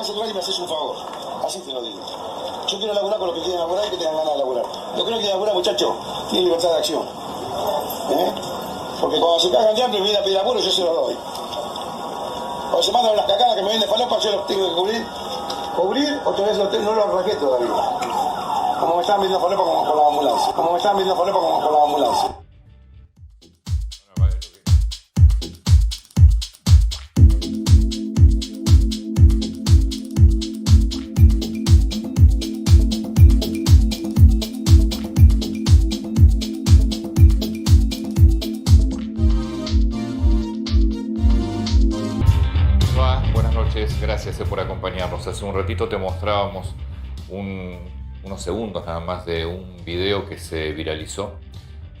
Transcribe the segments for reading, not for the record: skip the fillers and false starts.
celular y me haces un favor. Así te lo digo. Yo quiero laburar con los que quieren laburar y que tengan ganas de laburar. Los que no quieren laburar, muchachos, tienen libertad de acción. Porque cuando se cagan de hambre y me vienen a pedir laburo, yo se los doy. Cuando se mandan unas cacadas que me venden falopa, yo los tengo que cubrir. Cubrir, otra vez no los raqué todavía. Como me estaban vendiendo falopa como con la ambulancia. Como me estaban vendiendo falopa como con la ambulancia. Gracias por acompañarnos. Hace un ratito te mostrábamos unos segundos nada más de un video que se viralizó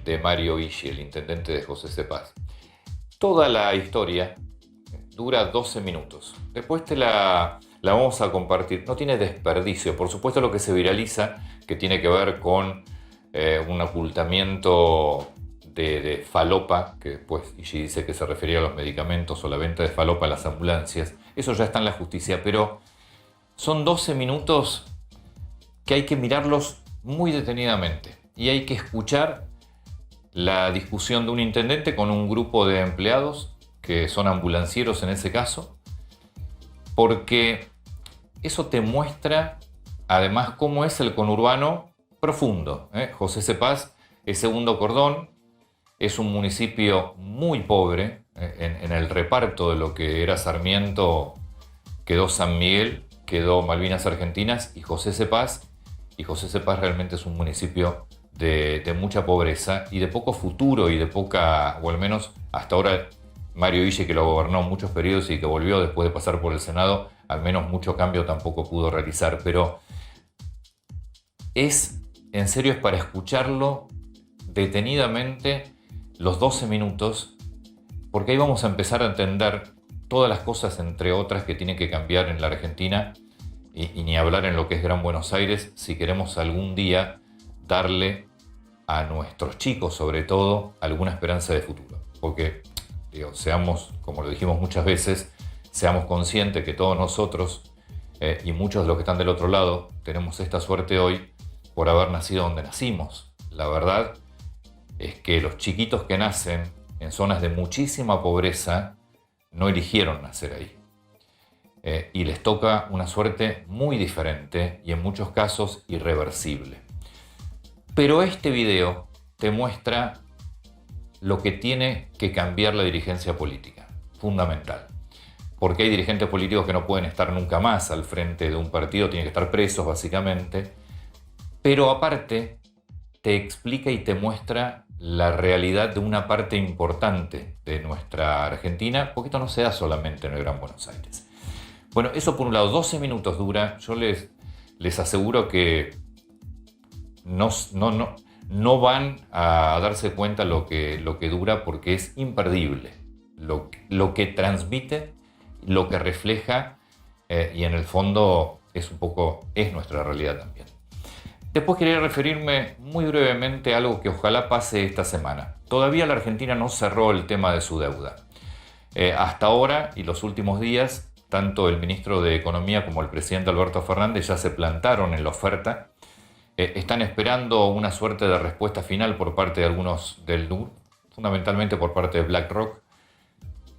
de Mario Illy, el intendente de José Cepaz. Toda la historia dura 12 minutos. Después te la vamos a compartir. No tiene desperdicio. Por supuesto, lo que se viraliza, que tiene que ver con un ocultamiento de falopa, que después Illy dice que se refería a los medicamentos o la venta de falopa en las ambulancias. Eso ya está en la justicia, pero son 12 minutos que hay que mirarlos muy detenidamente y hay que escuchar la discusión de un intendente con un grupo de empleados que son ambulancieros en ese caso, porque eso te muestra además cómo es el conurbano profundo. José Cepaz es segundo cordón, es un municipio muy pobre. En el reparto de lo que era Sarmiento quedó San Miguel, quedó Malvinas Argentinas y José Cepaz. Y José Cepaz realmente es un municipio de mucha pobreza y de poco futuro y de poca, o al menos hasta ahora Mario Illy, que lo gobernó muchos periodos y que volvió después de pasar por el Senado, al menos mucho cambio tampoco pudo realizar. Pero en serio, es para escucharlo detenidamente los 12 minutos, porque ahí vamos a empezar a entender todas las cosas, entre otras, que tienen que cambiar en la Argentina y ni hablar en lo que es Gran Buenos Aires, si queremos algún día darle a nuestros chicos, sobre todo, alguna esperanza de futuro. Porque, seamos, como lo dijimos muchas veces, seamos conscientes que todos nosotros y muchos de los que están del otro lado tenemos esta suerte hoy por haber nacido donde nacimos. La verdad es que los chiquitos que nacen en zonas de muchísima pobreza no eligieron nacer ahí. Y les toca una suerte muy diferente y en muchos casos irreversible. Pero este video te muestra lo que tiene que cambiar la dirigencia política, fundamental. Porque hay dirigentes políticos que no pueden estar nunca más al frente de un partido, tienen que estar presos básicamente. Pero aparte te explica y te muestra la realidad de una parte importante de nuestra Argentina, porque esto no se da solamente en el Gran Buenos Aires. Bueno, eso por un lado, 12 minutos dura. Yo les aseguro que no van a darse cuenta lo que dura, porque es imperdible lo que transmite, lo que refleja, y en el fondo es nuestra realidad también. Después quería referirme muy brevemente a algo que ojalá pase esta semana. Todavía la Argentina no cerró el tema de su deuda. Hasta ahora y los últimos días, tanto el ministro de Economía como el presidente Alberto Fernández ya se plantaron en la oferta. Están esperando una suerte de respuesta final por parte de algunos del NUR, fundamentalmente por parte de BlackRock.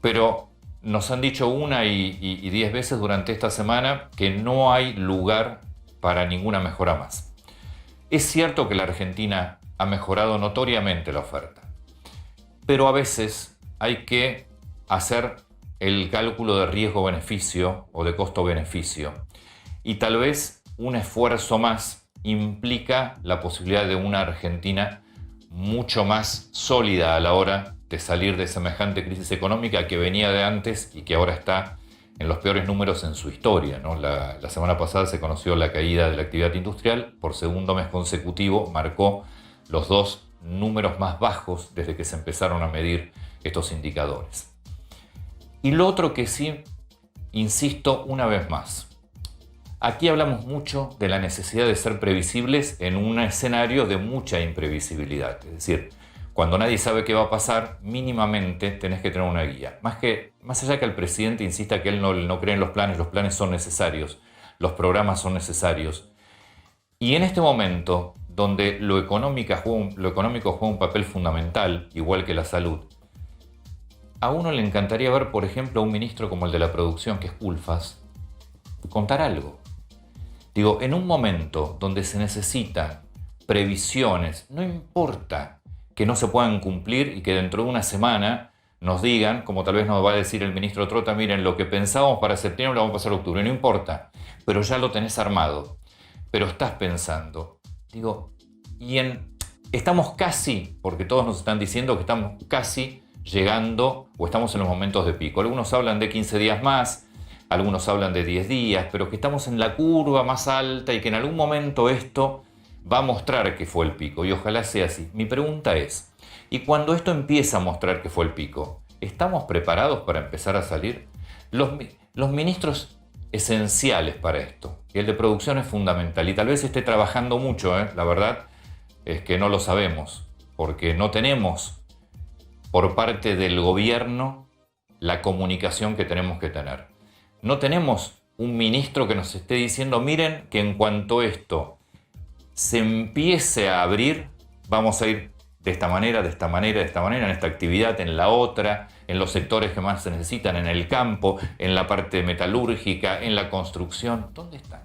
Pero nos han dicho 1 y 10 veces durante esta semana que no hay lugar para ninguna mejora más. Es cierto que la Argentina ha mejorado notoriamente la oferta, pero a veces hay que hacer el cálculo de riesgo-beneficio o de costo-beneficio, y tal vez un esfuerzo más implica la posibilidad de una Argentina mucho más sólida a la hora de salir de semejante crisis económica que venía de antes y que ahora está en los peores números en su historia, ¿no? La semana pasada se conoció la caída de la actividad industrial. Por segundo mes consecutivo marcó los 2 números más bajos desde que se empezaron a medir estos indicadores. Y lo otro que sí, insisto una vez más, aquí hablamos mucho de la necesidad de ser previsibles en un escenario de mucha imprevisibilidad. Es decir, cuando nadie sabe qué va a pasar, mínimamente tenés que tener una guía. Más que más allá que el presidente insista que él no cree en los planes son necesarios, los programas son necesarios. Y en este momento, donde lo económico juega un papel fundamental, igual que la salud, a uno le encantaría ver, por ejemplo, a un ministro como el de la producción, que es Culfas, contar algo. Digo, en un momento donde se necesitan previsiones, no importa que no se puedan cumplir y que dentro de una semana nos digan, como tal vez nos va a decir el ministro Trota, miren, lo que pensábamos para septiembre lo vamos a pasar a octubre, no importa, pero ya lo tenés armado, pero estás pensando. Digo, estamos casi, porque todos nos están diciendo que estamos casi llegando o estamos en los momentos de pico. Algunos hablan de 15 días más, algunos hablan de 10 días, pero que estamos en la curva más alta y que en algún momento esto va a mostrar que fue el pico, y ojalá sea así. Mi pregunta es, ¿y cuando esto empieza a mostrar que fue el pico, estamos preparados para empezar a salir? Los ministros esenciales para esto, y el de producción es fundamental, y tal vez esté trabajando mucho, la verdad es que no lo sabemos, porque no tenemos por parte del gobierno la comunicación que tenemos que tener. No tenemos un ministro que nos esté diciendo, miren que en cuanto esto se empiece a abrir, vamos a ir de esta manera, de esta manera, de esta manera, en esta actividad, en la otra, en los sectores que más se necesitan, en el campo, en la parte metalúrgica, en la construcción. ¿Dónde están?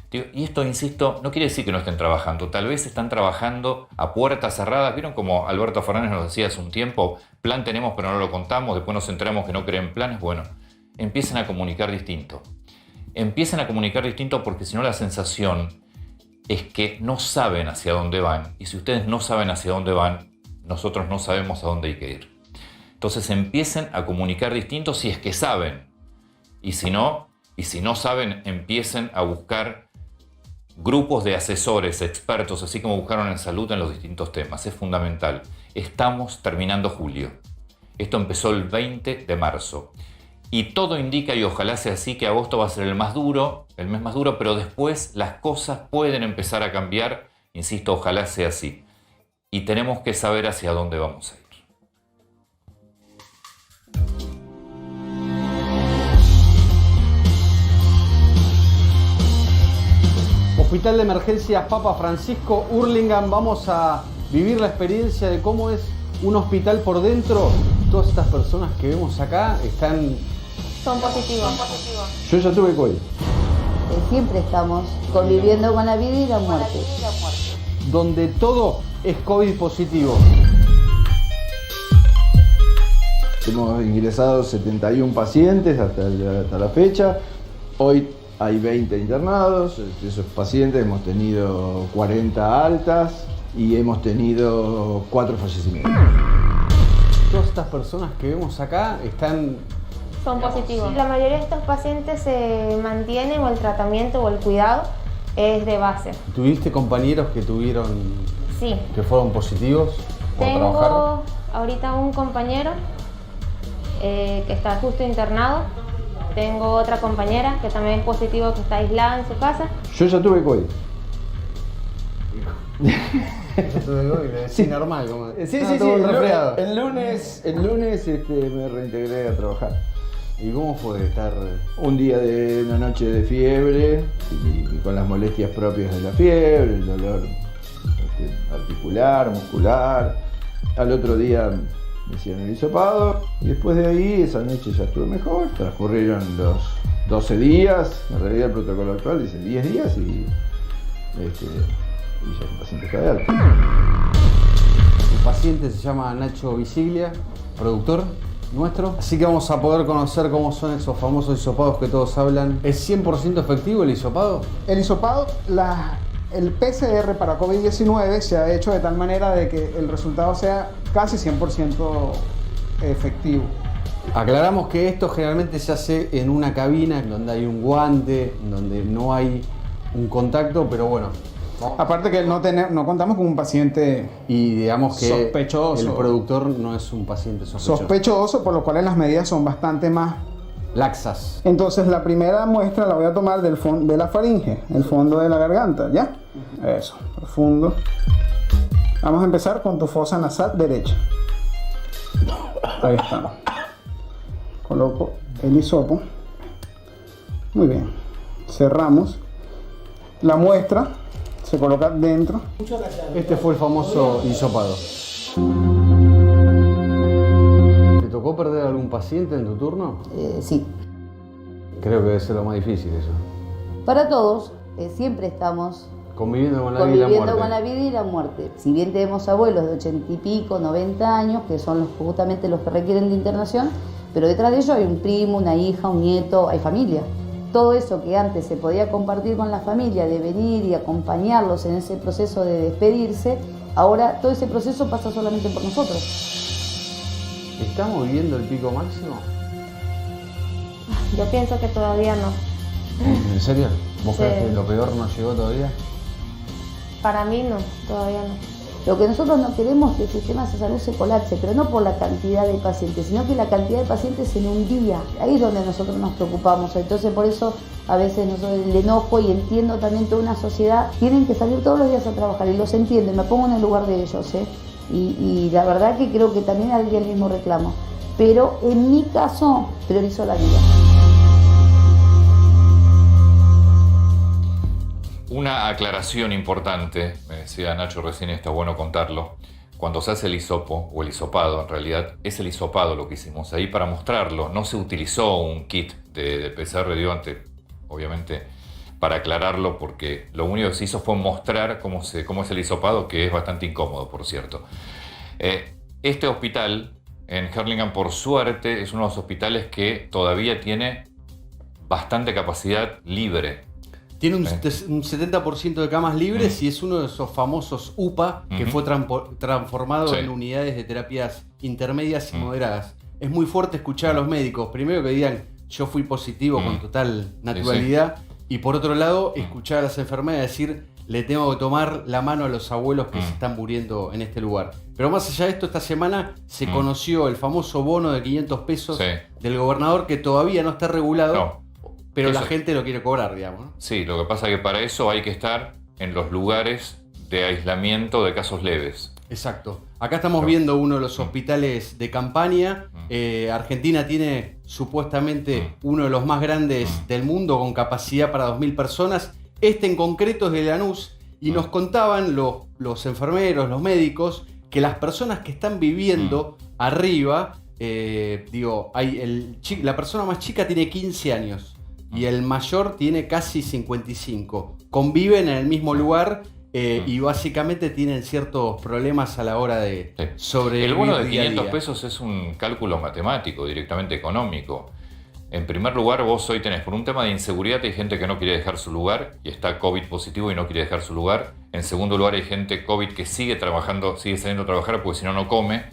Y esto, insisto, no quiere decir que no estén trabajando. Tal vez están trabajando a puertas cerradas. ¿Vieron como Alberto Fernández nos decía hace un tiempo? Plan tenemos pero no lo contamos, después nos enteramos que no creen planes. Bueno, empiecen a comunicar distinto. Empiecen a comunicar distinto, porque si no la sensación es que no saben hacia dónde van. Y si ustedes no saben hacia dónde van, nosotros no sabemos a dónde hay que ir. Entonces empiecen a comunicar distinto si es que saben. Y si no saben, empiecen a buscar grupos de asesores, expertos, así como buscaron en salud en los distintos temas. Es fundamental. Estamos terminando julio. Esto empezó el 20 de marzo. Y todo indica, y ojalá sea así, que agosto va a ser el mes más duro, pero después las cosas pueden empezar a cambiar. Insisto, ojalá sea así. Y tenemos que saber hacia dónde vamos a ir. Hospital de Emergencias Papa Francisco Hurlingham. Vamos a vivir la experiencia de cómo es un hospital por dentro. Todas estas personas que vemos acá son positivos. Yo ya tuve COVID. Siempre estamos conviviendo con la vida y la muerte. Donde todo es COVID positivo. Hemos ingresado 71 pacientes hasta la fecha. Hoy hay 20 internados. De esos pacientes hemos tenido 40 altas y hemos tenido 4 fallecimientos. Todas estas personas que vemos acá son positivos. La mayoría de estos pacientes se mantienen, o el tratamiento o el cuidado es de base. ¿Tuviste compañeros que Sí. que fueron positivos por trabajar? Tengo ahorita un compañero que está justo internado. Tengo otra compañera que también es positivo, que está aislada en su casa. Yo ya tuve COVID. Yo tuve COVID, sí, normal. Sí. Resfriado. El lunes me reintegré a trabajar. ¿Y cómo fue estar? Una noche de fiebre y con las molestias propias de la fiebre, el dolor articular, muscular. Al otro día me hicieron el hisopado y después de ahí, esa noche ya estuve mejor. Transcurrieron los 12 días, en realidad el protocolo actual dice 10 días y ya el paciente está de alta. El paciente se llama Nacho Visiglia, productor nuestro, así que vamos a poder conocer cómo son esos famosos hisopados que todos hablan. ¿Es 100% efectivo el hisopado? El hisopado, el PCR para COVID-19 se ha hecho de tal manera de que el resultado sea casi 100% efectivo. Aclaramos que esto generalmente se hace en una cabina donde hay un guante, donde no hay un contacto, pero bueno. Aparte que no contamos con un paciente y digamos que sospechoso. El productor no es un paciente sospechoso, por lo cual las medidas son bastante más laxas. Entonces la primera muestra la voy a tomar de la faringe, el fondo de la garganta, ¿ya? Eso, profundo. Vamos a empezar con tu fosa nasal derecha. Ahí está. Coloco el hisopo. Muy bien. Cerramos. La muestra se coloca dentro. Este fue el famoso hisopado. ¿Te tocó perder algún paciente en tu turno? Sí. Creo que debe ser lo más difícil eso. Para todos, siempre estamos Conviviendo con la vida y la conviviendo muerte. con la vida y la muerte. Si bien tenemos abuelos de 80 y pico, 90 años, que son justamente los que requieren de internación, pero detrás de ellos hay un primo, una hija, un nieto, hay familia. Todo eso que antes se podía compartir con la familia, de venir y acompañarlos en ese proceso de despedirse, ahora todo ese proceso pasa solamente por nosotros. ¿Estamos viviendo el pico máximo? Yo pienso que todavía no. ¿En serio? ¿Vos Sí. crees que lo peor no llegó todavía? Para mí no, todavía no. Lo que nosotros no queremos es que el sistema de salud se colapse, pero no por la cantidad de pacientes, sino que la cantidad de pacientes en un día. Ahí es donde nosotros nos preocupamos. Entonces, por eso a veces nosotros el enojo, y entiendo también toda una sociedad, tienen que salir todos los días a trabajar, y los entiendo, y me pongo en el lugar de ellos, ¿eh? Y la verdad que creo que también hay el mismo reclamo. Pero en mi caso, priorizo la vida. Una aclaración importante, me decía Nacho recién, está bueno contarlo. Cuando se hace el hisopo, o el hisopado en realidad, es el hisopado lo que hicimos ahí para mostrarlo. No se utilizó un kit de PCR radioante, obviamente, para aclararlo, porque lo único que se hizo fue mostrar cómo es el hisopado, que es bastante incómodo, por cierto. Este hospital en Hurlingham, por suerte, es uno de los hospitales que todavía tiene bastante capacidad libre. Tiene un 70% de camas libres y es uno de esos famosos UPA que fue transformado en unidades de terapias intermedias y moderadas. Es muy fuerte escuchar a los médicos, primero que digan yo fui positivo con total naturalidad, y por otro lado escuchar a las enfermeras decir le tengo que tomar la mano a los abuelos que se están muriendo en este lugar. Pero más allá de esto, esta semana se conoció el famoso bono de 500 pesos del gobernador, que todavía no está regulado. No. Pero Eso. la gente lo quiere cobrar, digamos, ¿no? Sí, lo que pasa es que para eso hay que estar en los lugares de aislamiento de casos leves. Exacto. Acá estamos viendo uno de los hospitales de campaña. Argentina tiene supuestamente uno de los más grandes del mundo, con capacidad para 2.000 personas. Este en concreto es de Lanús, y nos contaban los enfermeros, los médicos, que las personas que están viviendo arriba, la persona más chica tiene 15 años. Y el mayor tiene casi 55. Conviven en el mismo lugar y básicamente tienen ciertos problemas a la hora de sobrevivir. El bono de día a 500 día. pesos es un cálculo matemático, directamente económico. En primer lugar, vos hoy tenés, por un tema de inseguridad, hay gente que no quiere dejar su lugar y está COVID positivo y no quiere dejar su lugar. En segundo lugar, hay gente COVID que sigue trabajando, sigue saliendo a trabajar porque si no, no come.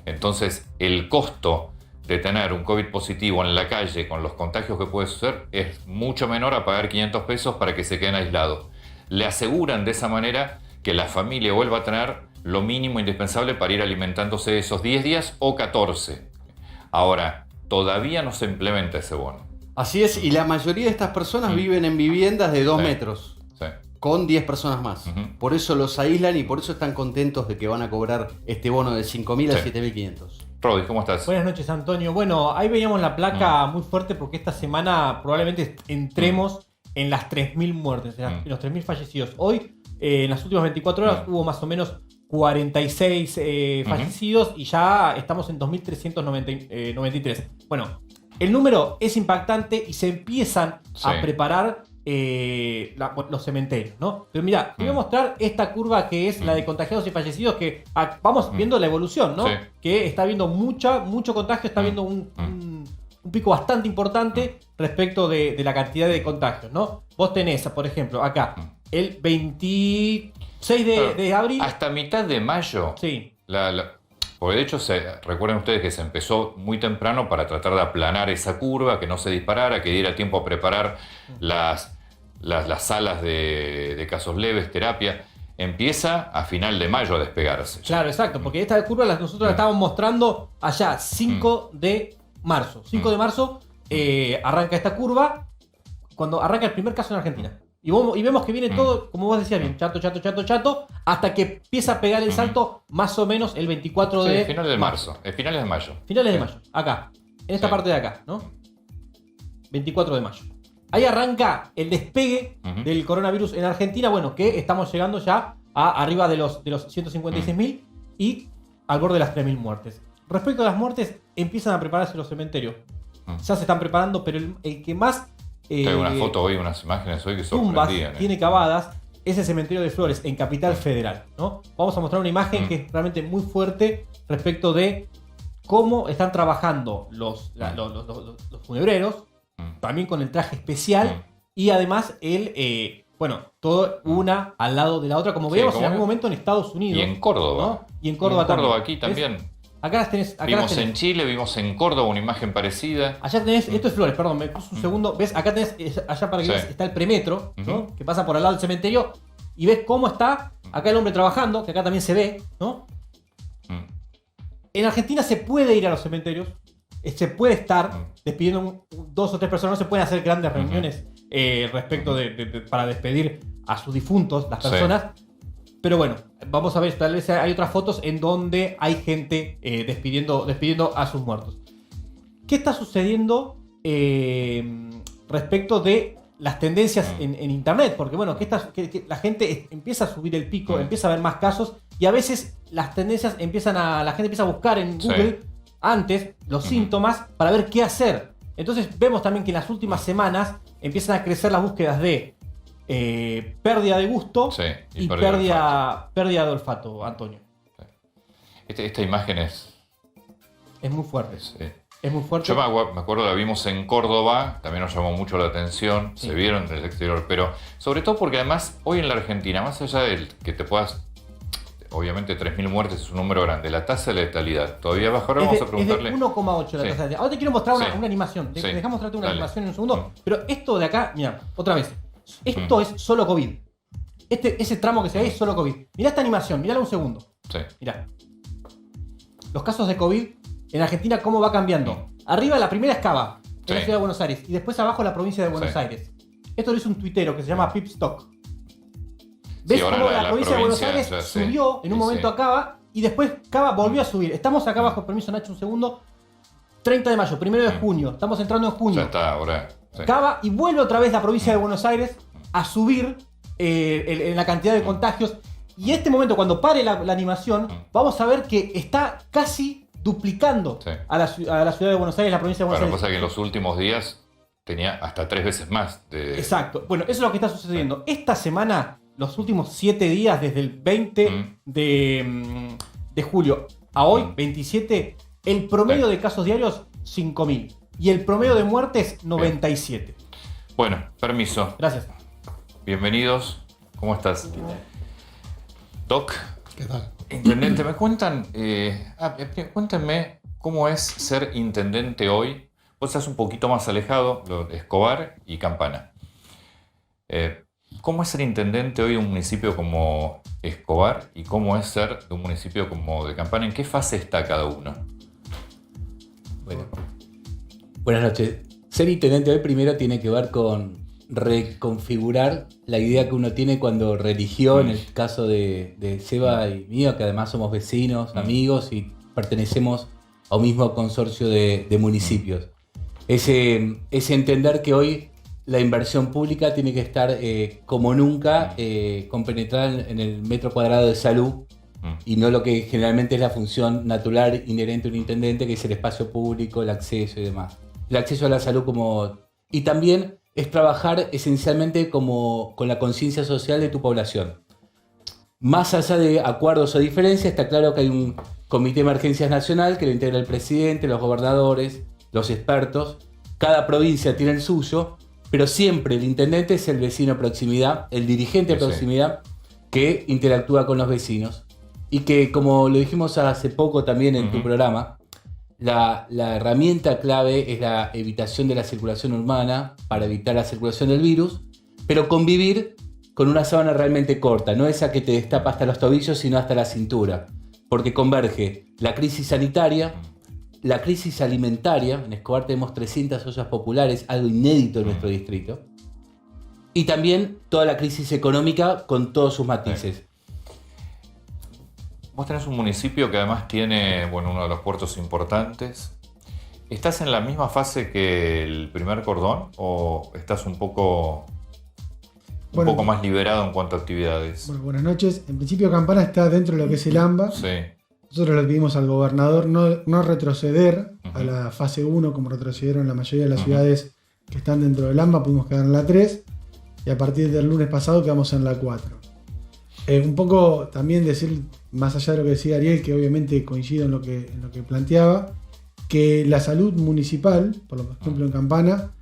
Entonces, el costo de tener un COVID positivo en la calle con los contagios que puede suceder es mucho menor a pagar 500 pesos para que se queden aislados. Le aseguran de esa manera que la familia vuelva a tener lo mínimo indispensable para ir alimentándose esos 10 días o 14. Ahora, todavía no se implementa ese bono. Así es, y la mayoría de estas personas viven en viviendas de 2 metros. Sí. Con 10 personas más. Por eso los aíslan y por eso están contentos de que van a cobrar este bono de 5.000 a 7.500. Rodi, ¿cómo estás? Buenas noches, Antonio. Bueno, ahí veíamos la placa muy fuerte porque esta semana probablemente entremos en las 3.000 muertes, en los 3.000 fallecidos. Hoy, en las últimas 24 horas, hubo más o menos 46 fallecidos y ya estamos en 2.393. Bueno, el número es impactante y se empiezan a preparar los cementerios, ¿no? Pero mira, te voy a mostrar esta curva que es la de contagiados y fallecidos, que vamos viendo la evolución, ¿no? Sí. Que está habiendo mucho contagio, está viendo un pico bastante importante respecto de la cantidad de contagios, ¿no? Vos tenés, por ejemplo, acá, el 26 de abril. Hasta mitad de mayo. Sí. Porque de hecho, recuerden ustedes que se empezó muy temprano para tratar de aplanar esa curva, que no se disparara, que diera tiempo a preparar las salas de casos leves, terapia. Empieza a final de mayo a despegarse. Claro, exacto, porque esta curva nosotros la estábamos mostrando allá, 5 de marzo. 5 de marzo arranca esta curva cuando arranca el primer caso en Argentina. Y vemos que viene todo, como vos decías bien, chato, hasta que empieza a pegar el salto más o menos el 24 de finales de marzo. Finales de mayo. Finales de mayo, acá. en esta Sí. parte de acá, ¿no? 24 de mayo. Ahí arranca el despegue del coronavirus en Argentina, bueno, que estamos llegando ya a arriba de los 156.000 y al borde de las 3.000 muertes. Respecto a las muertes, empiezan a prepararse los cementerios. Ya se están preparando, pero el que más Tengo una foto hoy, unas imágenes hoy que tumbas sorprendían. tiene cavadas es el cementerio de Flores, en Capital Federal, ¿no? Vamos a mostrar una imagen que es realmente muy fuerte respecto de cómo están trabajando los funebreros, también con el traje especial y además todo una al lado de la otra, como Sí, veíamos como en algún momento en Estados Unidos. Y en Córdoba. ¿no? Y en Córdoba también. aquí también. ¿Ves? Acá las tenés. Vimos en Chile, vimos en Córdoba una imagen parecida. Allá tenés, esto es Flores, perdón, me puse un segundo. ¿Ves? Acá tenés, allá para que Sí. veas, está el premetro, ¿no? Que pasa por al lado del cementerio. Y ves cómo está acá el hombre trabajando, que acá también se ve, ¿no? En Argentina se puede ir a los cementerios, se puede estar despidiendo 2 o 3 personas, no se pueden hacer grandes reuniones respecto para despedir a sus difuntos, las personas. Pero bueno, vamos a ver, tal vez hay otras fotos en donde hay gente despidiendo a sus muertos. ¿Qué está sucediendo respecto de las tendencias en internet? Porque bueno, que la gente empieza a subir el pico, empieza a haber más casos y a veces las tendencias la gente empieza a buscar en Google antes los síntomas para ver qué hacer. Entonces vemos también que en las últimas semanas empiezan a crecer las búsquedas de pérdida de gusto y pérdida de olfato, Antonio. Esta imagen es muy fuerte. Es muy fuerte. Yo me acuerdo, la vimos en Córdoba, también nos llamó mucho la atención, se vieron en el exterior, pero sobre todo porque además hoy en la Argentina, más allá del que te puedas, obviamente 3.000 muertes es un número grande, la tasa de letalidad todavía baja. Ahora vamos a preguntarle. Es de 1,8 la tasa de letalidad. Ahora te quiero mostrar una animación. Dejamos mostrarte una animación en un segundo. Pero esto de acá, mira, otra vez. Esto es solo COVID. Ese tramo que se ve es solo COVID. Mirá esta animación, mirala un segundo. Mirá. Los casos de COVID en Argentina, ¿cómo va cambiando? Arriba la primera es Cava, en la ciudad de Buenos Aires. Y después abajo la provincia de Buenos Aires. Esto lo hizo un tuitero que se llama Pipstock. ¿Ves cómo la provincia de Buenos Aires subió en un momento a Cava y después Cava volvió a subir? Estamos acá abajo, permiso Nacho, un segundo. 30 de mayo, 1 de junio. Estamos entrando en junio. Ya está, ahora. Cava y vuelve otra vez la provincia de Buenos Aires a subir en la cantidad de contagios. Y en este momento, cuando pare la animación, vamos a ver que está casi duplicando a la ciudad de Buenos Aires, la provincia de Buenos Aires. Lo que pasa es que en los últimos días tenía hasta 3 veces más. Exacto. Bueno, eso es lo que está sucediendo. Esta semana, los últimos 7 días, desde el 20 de julio a hoy, 27, el promedio de casos diarios, 5.000. Y el promedio de muertes, 97. Bueno, permiso. Gracias. Bienvenidos. ¿Cómo estás? Doc. ¿Qué tal? Intendente, me cuentan, cuéntenme cómo es ser intendente hoy. Vos estás un poquito más alejado, de Escobar y Campana. ¿Cómo es ser intendente hoy de un municipio como Escobar y cómo es ser de un municipio como de Campana? ¿En qué fase está cada uno? Bueno, buenas noches. Ser intendente hoy primero tiene que ver con reconfigurar la idea que uno tiene cuando religió, en el caso de Seba y mío, que además somos vecinos, amigos y pertenecemos a un mismo consorcio de municipios. Ese entender que hoy la inversión pública tiene que estar como nunca compenetrada en el metro cuadrado de salud y no lo que generalmente es la función natural inherente a un intendente, que es el espacio público, el acceso y demás. El acceso a la salud y también es trabajar esencialmente con la conciencia social de tu población. Más allá de acuerdos o diferencias, está claro que hay un comité de emergencias nacional que lo integra el presidente, los gobernadores, los expertos. Cada provincia tiene el suyo, pero siempre el intendente es el vecino de proximidad, el dirigente de proximidad que interactúa con los vecinos. Y que, como lo dijimos hace poco también en tu programa, la herramienta clave es la evitación de la circulación urbana para evitar la circulación del virus, pero convivir con una sábana realmente corta, no esa que te destapa hasta los tobillos, sino hasta la cintura, porque converge la crisis sanitaria, la crisis alimentaria. En Escobar tenemos 300 ollas populares, algo inédito en nuestro distrito, y también toda la crisis económica con todos sus matices. Vos tenés un municipio que además tiene uno de los puertos importantes. ¿Estás en la misma fase que el primer cordón o estás un poco más liberado en cuanto a actividades? Bueno, buenas noches. En principio Campana está dentro de lo que es el AMBA. Sí. Nosotros le pedimos al gobernador no retroceder a la fase 1 como retrocedieron la mayoría de las ciudades que están dentro del AMBA. Pudimos quedar en la 3 y a partir del lunes pasado quedamos en la 4. Un poco también decir, más allá de lo que decía Ariel, que obviamente coincido en lo que planteaba, que la salud municipal, por ejemplo en Campana,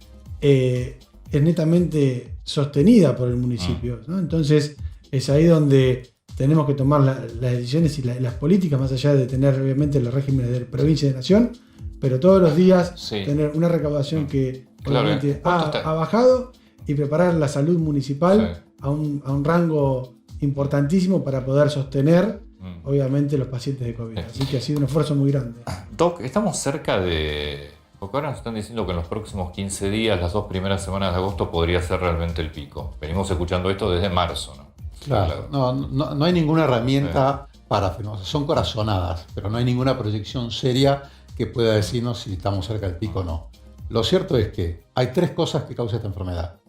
es netamente sostenida por el municipio, ¿no? Entonces es ahí donde tenemos que tomar las decisiones y las políticas, más allá de tener obviamente los regímenes de provincia y de nación, pero todos los días tener una recaudación que obviamente ha bajado y preparar la salud municipal a un rango importantísimo para poder sostener obviamente los pacientes de COVID. Así que ha sido un esfuerzo muy grande. Doc, estamos cerca de... Porque ahora nos están diciendo que en los próximos 15 días, las 2 primeras semanas de agosto, podría ser realmente el pico. Venimos escuchando esto desde marzo, ¿no? Claro. No hay ninguna herramienta para afirmar. Son corazonadas, pero no hay ninguna proyección seria que pueda decirnos si estamos cerca del pico o no. Lo cierto es que hay 3 cosas que causan esta enfermedad.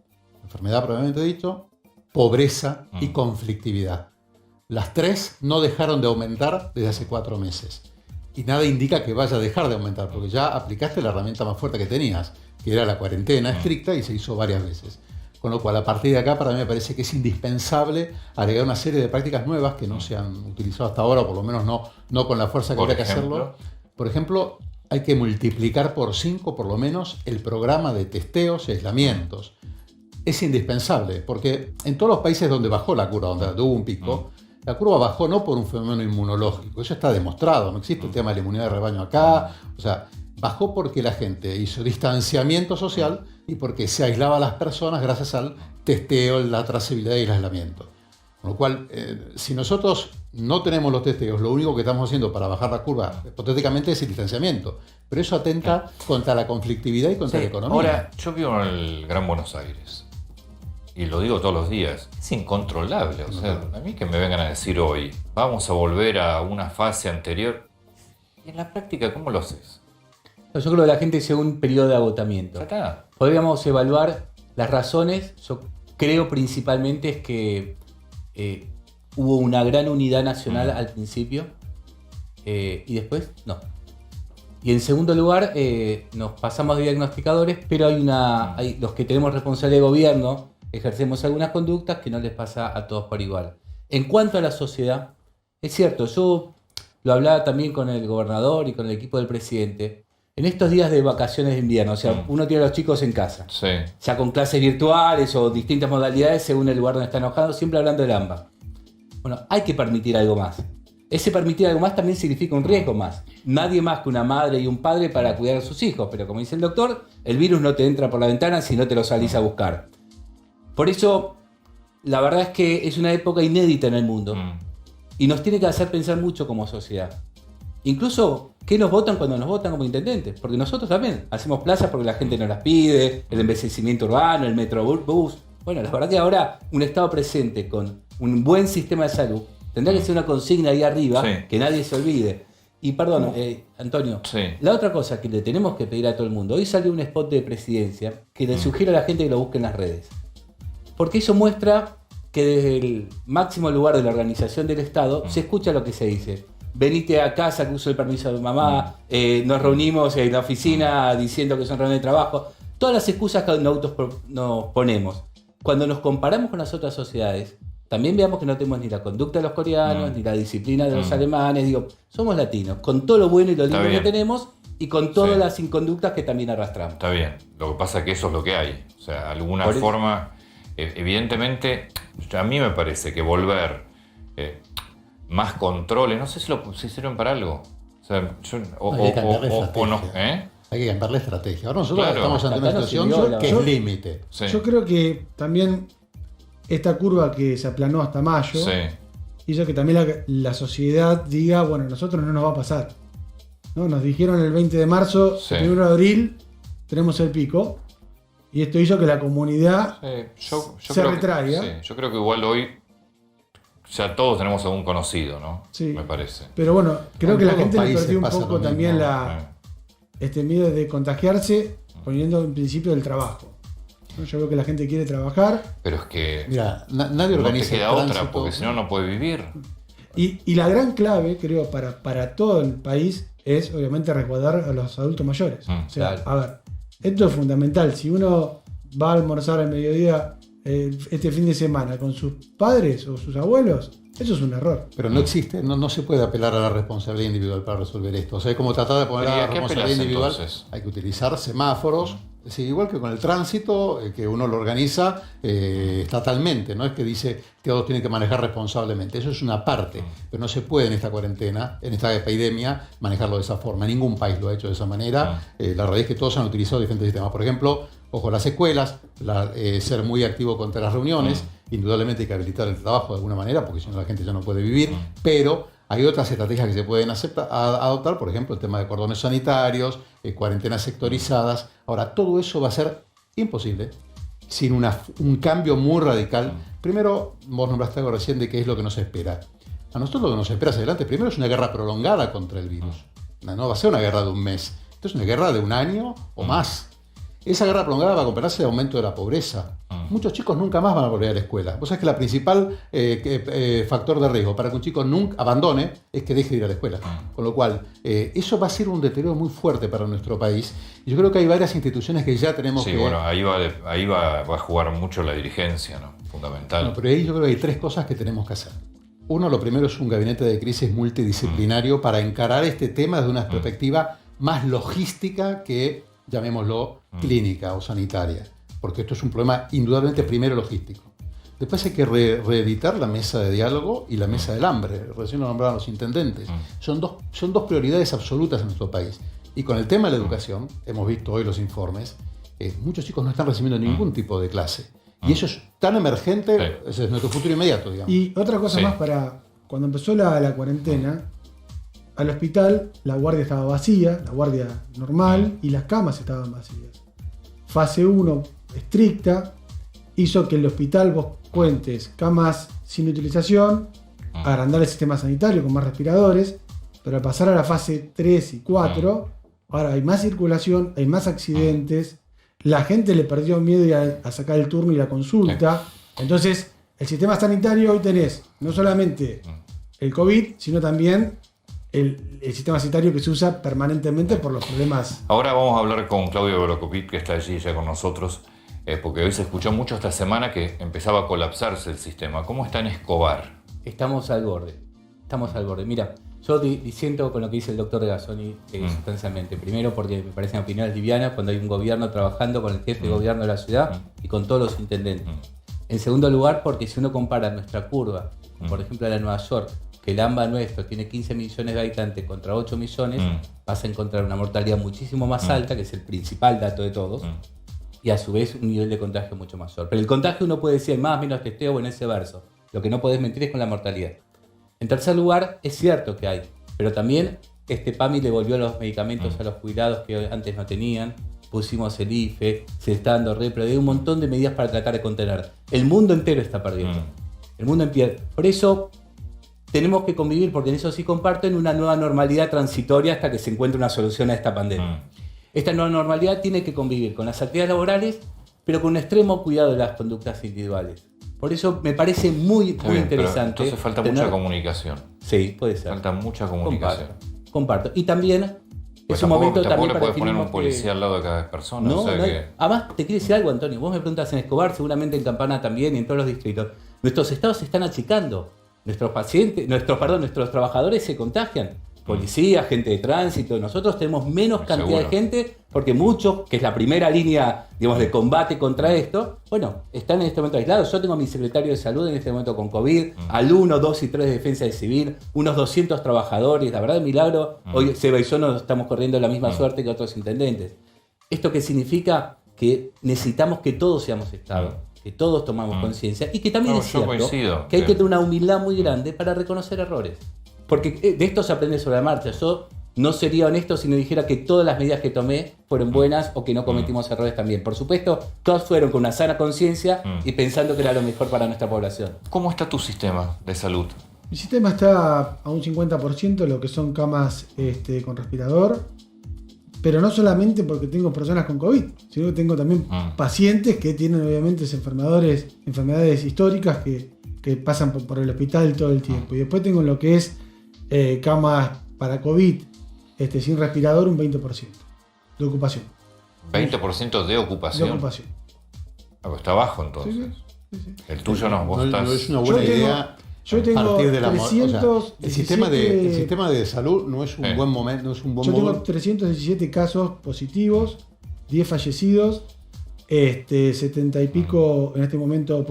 Enfermedad, probablemente dicho, pobreza y conflictividad. Las 3 no dejaron de aumentar desde hace 4 meses. Y nada indica que vaya a dejar de aumentar, porque ya aplicaste la herramienta más fuerte que tenías, que era la cuarentena estricta, y se hizo varias veces. Con lo cual, a partir de acá, para mí me parece que es indispensable agregar una serie de prácticas nuevas que no se han utilizado hasta ahora, o por lo menos no con la fuerza que habría que hacerlo. Por ejemplo, hay que multiplicar por 5, por lo menos, el programa de testeos y aislamientos. Es indispensable, porque en todos los países donde bajó la curva, donde hubo un pico, la curva bajó no por un fenómeno inmunológico, eso está demostrado, no existe el tema de la inmunidad de rebaño acá, o sea, bajó porque la gente hizo distanciamiento social y porque se aislaba a las personas gracias al testeo, la trazabilidad y el aislamiento. Con lo cual, si nosotros no tenemos los testeos, lo único que estamos haciendo para bajar la curva, hipotéticamente, es el distanciamiento. Pero eso atenta contra la conflictividad y contra la economía. Ahora, yo vivo en el Gran Buenos Aires. Y lo digo todos los días, es incontrolable. O sea, a mí que me vengan a decir hoy, vamos a volver a una fase anterior. Y en la práctica, ¿cómo lo haces? Yo creo que la gente llegó a un periodo de agotamiento. Podríamos evaluar las razones. Yo creo principalmente es que hubo una gran unidad nacional al principio y después no. Y en segundo lugar, nos pasamos de diagnosticadores, pero hay los que tenemos responsabilidad de gobierno, ejercemos algunas conductas que no les pasa a todos por igual. En cuanto a la sociedad, es cierto, yo lo hablaba también con el gobernador y con el equipo del presidente, en estos días de vacaciones de invierno, o sea, uno tiene a los chicos en casa, ya con clases virtuales o distintas modalidades según el lugar donde están enojados, siempre hablando del AMBA. Bueno, hay que permitir algo más. Ese permitir algo más también significa un riesgo más. Nadie más que una madre y un padre para cuidar a sus hijos, pero como dice el doctor, el virus no te entra por la ventana si no te lo salís a buscar. Por eso, la verdad es que es una época inédita en el mundo y nos tiene que hacer pensar mucho como sociedad. Incluso, ¿qué nos votan cuando nos votan como intendentes? Porque nosotros también hacemos plazas porque la gente nos las pide, el envejecimiento urbano, el metrobús. Bueno, la verdad que ahora un Estado presente con un buen sistema de salud tendrá que ser una consigna ahí arriba, que nadie se olvide. Y perdón, Antonio, la otra cosa que le tenemos que pedir a todo el mundo, hoy salió un spot de presidencia que le sugiere a la gente que lo busque en las redes. Porque eso muestra que desde el máximo lugar de la organización del Estado se escucha lo que se dice. Venite a casa que uso el permiso de mamá, nos reunimos en la oficina diciendo que son reuniones de trabajo. Todas las excusas que nos ponemos. Cuando nos comparamos con las otras sociedades, también veamos que no tenemos ni la conducta de los coreanos, ni la disciplina de los alemanes. Digo, somos latinos, con todo lo bueno y lo lindo que tenemos y con todas las inconductas que también arrastramos. Está bien, lo que pasa es que eso es lo que hay. O sea, de alguna forma, evidentemente, a mí me parece que volver más controles, no sé si lo pusieron para algo. O sea, hay que cambiar la estrategia. Ahora nosotros estamos ante una situación que es límite. Yo creo que también esta curva que se aplanó hasta mayo hizo que también la sociedad diga, bueno, nosotros no nos va a pasar. ¿No? Nos dijeron el 20 de marzo, el 1 de abril, tenemos el pico. Y esto hizo que la comunidad se retraiga. Yo creo que igual hoy ya todos tenemos a un conocido, ¿no? Me parece. Pero bueno, creo que la gente le perdió un poco también miedo de contagiarse poniendo en principio el trabajo. ¿No? Yo veo que la gente quiere trabajar. Pero es que Mira, nadie no organiza te queda el otra, tránsito. porque si no, no puede vivir. Y la gran clave, creo, para todo el país es obviamente resguardar a los adultos mayores. O sea, claro. a ver, esto es fundamental. Si uno va a almorzar al mediodía este fin de semana con sus padres o sus abuelos, eso es un error. Pero no existe, no se puede apelar a la responsabilidad individual para resolver esto. O sea, es como tratar de poner ¿Y a a la qué responsabilidad apelás, individual. entonces? Hay que utilizar semáforos. Es decir, igual que con el tránsito, que uno lo organiza estatalmente, no es que dice que todos tienen que manejar responsablemente. Eso es una parte, pero no se puede en esta cuarentena, en esta epidemia, manejarlo de esa forma. Ningún país lo ha hecho de esa manera. La realidad es que todos han utilizado diferentes sistemas. Por ejemplo, ojo, las escuelas, ser muy activo contra las reuniones. Indudablemente hay que habilitar el trabajo de alguna manera, porque si no la gente ya no puede vivir, pero hay otras estrategias que se pueden adoptar, por ejemplo, el tema de cordones sanitarios, cuarentenas sectorizadas. Ahora, todo eso va a ser imposible sin un cambio muy radical. Primero, vos nombraste algo recién de qué es lo que nos espera. A nosotros lo que nos espera hacia adelante, primero es una guerra prolongada contra el virus. No va a ser una guerra de un mes, esto es una guerra de un año o más. Esa guerra prolongada va a acompañarse de aumento de la pobreza. Muchos chicos nunca más van a volver a la escuela. Vos sabés que la principal factor de riesgo para que un chico nunca abandone es que deje de ir a la escuela. Con lo cual, eso va a ser un deterioro muy fuerte para nuestro país. Y yo creo que hay varias instituciones que ya tenemos Sí, que... bueno, ahí va a jugar mucho la dirigencia, ¿no? Fundamental. Bueno, pero ahí yo creo que hay tres cosas que tenemos que hacer. Uno, lo primero es un gabinete de crisis multidisciplinario para encarar este tema desde una perspectiva más logística que, llamémoslo, clínica o sanitaria. Porque esto es un problema indudablemente primero logístico. Después hay que reeditar la mesa de diálogo y la mesa del hambre. Recién lo nombraban los intendentes. Son dos prioridades absolutas en nuestro país. Y con el tema de la educación, hemos visto hoy los informes, muchos chicos no están recibiendo ningún tipo de clase. Y eso es tan emergente, ese es nuestro futuro inmediato, digamos. Y otra cosa Sí. más cuando empezó la cuarentena, al hospital la guardia estaba vacía, la guardia normal, y las camas estaban vacías. Fase 1 estricta hizo que el hospital vos cuentes camas sin utilización, agrandar el sistema sanitario con más respiradores, pero al pasar a la fase 3 y 4, ahora hay más circulación, hay más accidentes, la gente le perdió miedo a sacar el turno y la consulta. Entonces, el sistema sanitario hoy tenés no solamente el COVID, sino también el sistema sanitario que se usa permanentemente por los problemas. Ahora vamos a hablar con Claudio Brocopit, que está allí ya con nosotros, porque hoy se escuchó mucho esta semana que empezaba a colapsarse el sistema. ¿Cómo está en Escobar? Estamos al borde. Mira, yo disiento con lo que dice el doctor Gazzoni sustancialmente. Primero porque me parecen opiniones livianas cuando hay un gobierno trabajando con el jefe de gobierno de la ciudad y con todos los intendentes. En segundo lugar, porque si uno compara nuestra curva, por ejemplo la de Nueva York, que el AMBA nuestro tiene 15 millones de habitantes contra 8 millones, vas a encontrar una mortalidad muchísimo más alta, que es el principal dato de todos, y a su vez un nivel de contagio mucho mayor. Pero el contagio uno puede decir más o menos testeo en ese verso. Lo que no podés mentir es con la mortalidad. En tercer lugar, es cierto que hay, pero también PAMI devolvió los medicamentos a los jubilados que antes no tenían, pusimos el IFE, se está dando repro, hay un montón de medidas para tratar de contener. El mundo entero está perdiendo. El mundo empieza. Por eso tenemos que convivir, porque en eso sí comparto, en una nueva normalidad transitoria hasta que se encuentre una solución a esta pandemia. Esta nueva normalidad tiene que convivir con las actividades laborales, pero con un extremo cuidado de las conductas individuales. Por eso me parece muy interesante. Entonces falta mucha comunicación. Sí, puede ser. Falta mucha comunicación. Comparto. Y también Pues es un momento también le para puedes poner definir un policía al lado de cada persona. No, o sea no hay- que... Además, te quiero decir algo, Antonio. Vos me preguntas en Escobar, seguramente en Campana también y en todos los distritos. Nuestros estados se están achicando. Nuestros trabajadores se contagian. Policía, gente de tránsito. Nosotros tenemos menos cantidad Seguro. de gente porque muchos, que es la primera línea, digamos, de combate contra esto, bueno, están en este momento aislados. Yo tengo a mi secretario de salud en este momento con COVID, al 1, 2 y 3 de defensa de civil, unos 200 trabajadores. La verdad, de milagro, hoy Seba y yo nos estamos corriendo la misma suerte que otros intendentes. ¿Esto qué significa? Que necesitamos que todos seamos Estado, que todos tomamos conciencia y que también No, es yo cierto coincido, que hay que- que tener una humildad muy grande para reconocer errores. Porque de esto se aprende sobre la marcha. Yo no sería honesto si no dijera que todas las medidas que tomé fueron buenas o que no cometimos errores también. Por supuesto, todas fueron con una sana conciencia y pensando que era lo mejor para nuestra población. ¿Cómo está tu sistema de salud? Mi sistema está a un 50%, lo que son camas con respirador. Pero no solamente porque tengo personas con COVID, sino que tengo también pacientes que tienen obviamente enfermedades históricas que pasan por el hospital todo el tiempo. Y después tengo lo que es camas para COVID sin respirador, un 20% de ocupación. 20% de ocupación. De ocupación. Está bajo entonces. Sí. El tuyo no, vos estás... No es una buena idea. Yo tengo partir de la 317, el sistema de salud no es un buen momento, no es un buen yo tengo modo. 317 casos positivos, 10 fallecidos, 70 y pico en este momento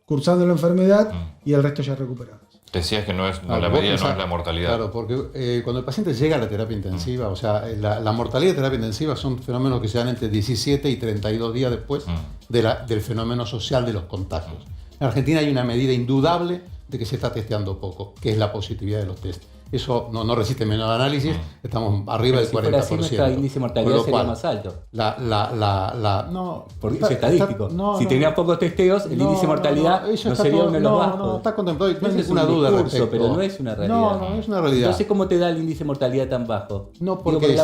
cursando la enfermedad y el resto ya recuperados. Decías que no es, la medida no es la mortalidad. Claro, porque cuando el paciente llega a la terapia intensiva, o sea, la mortalidad de terapia intensiva son fenómenos que se dan entre 17 y 32 días después del fenómeno social de los contagios. En Argentina hay una medida indudable de que se está testeando poco, que es la positividad de los test. Eso no resiste menor análisis, estamos arriba del 40%. Fuera así, nuestro índice de mortalidad sería más alto. No, porque es estadístico. Si tenía pocos testeos, el índice de mortalidad no sería uno de los bajos. No, está contemplado y no hay es ninguna duda al respecto. Pero no es una realidad. No es una realidad. Entonces, ¿cómo te da el índice de mortalidad tan bajo? No, porque,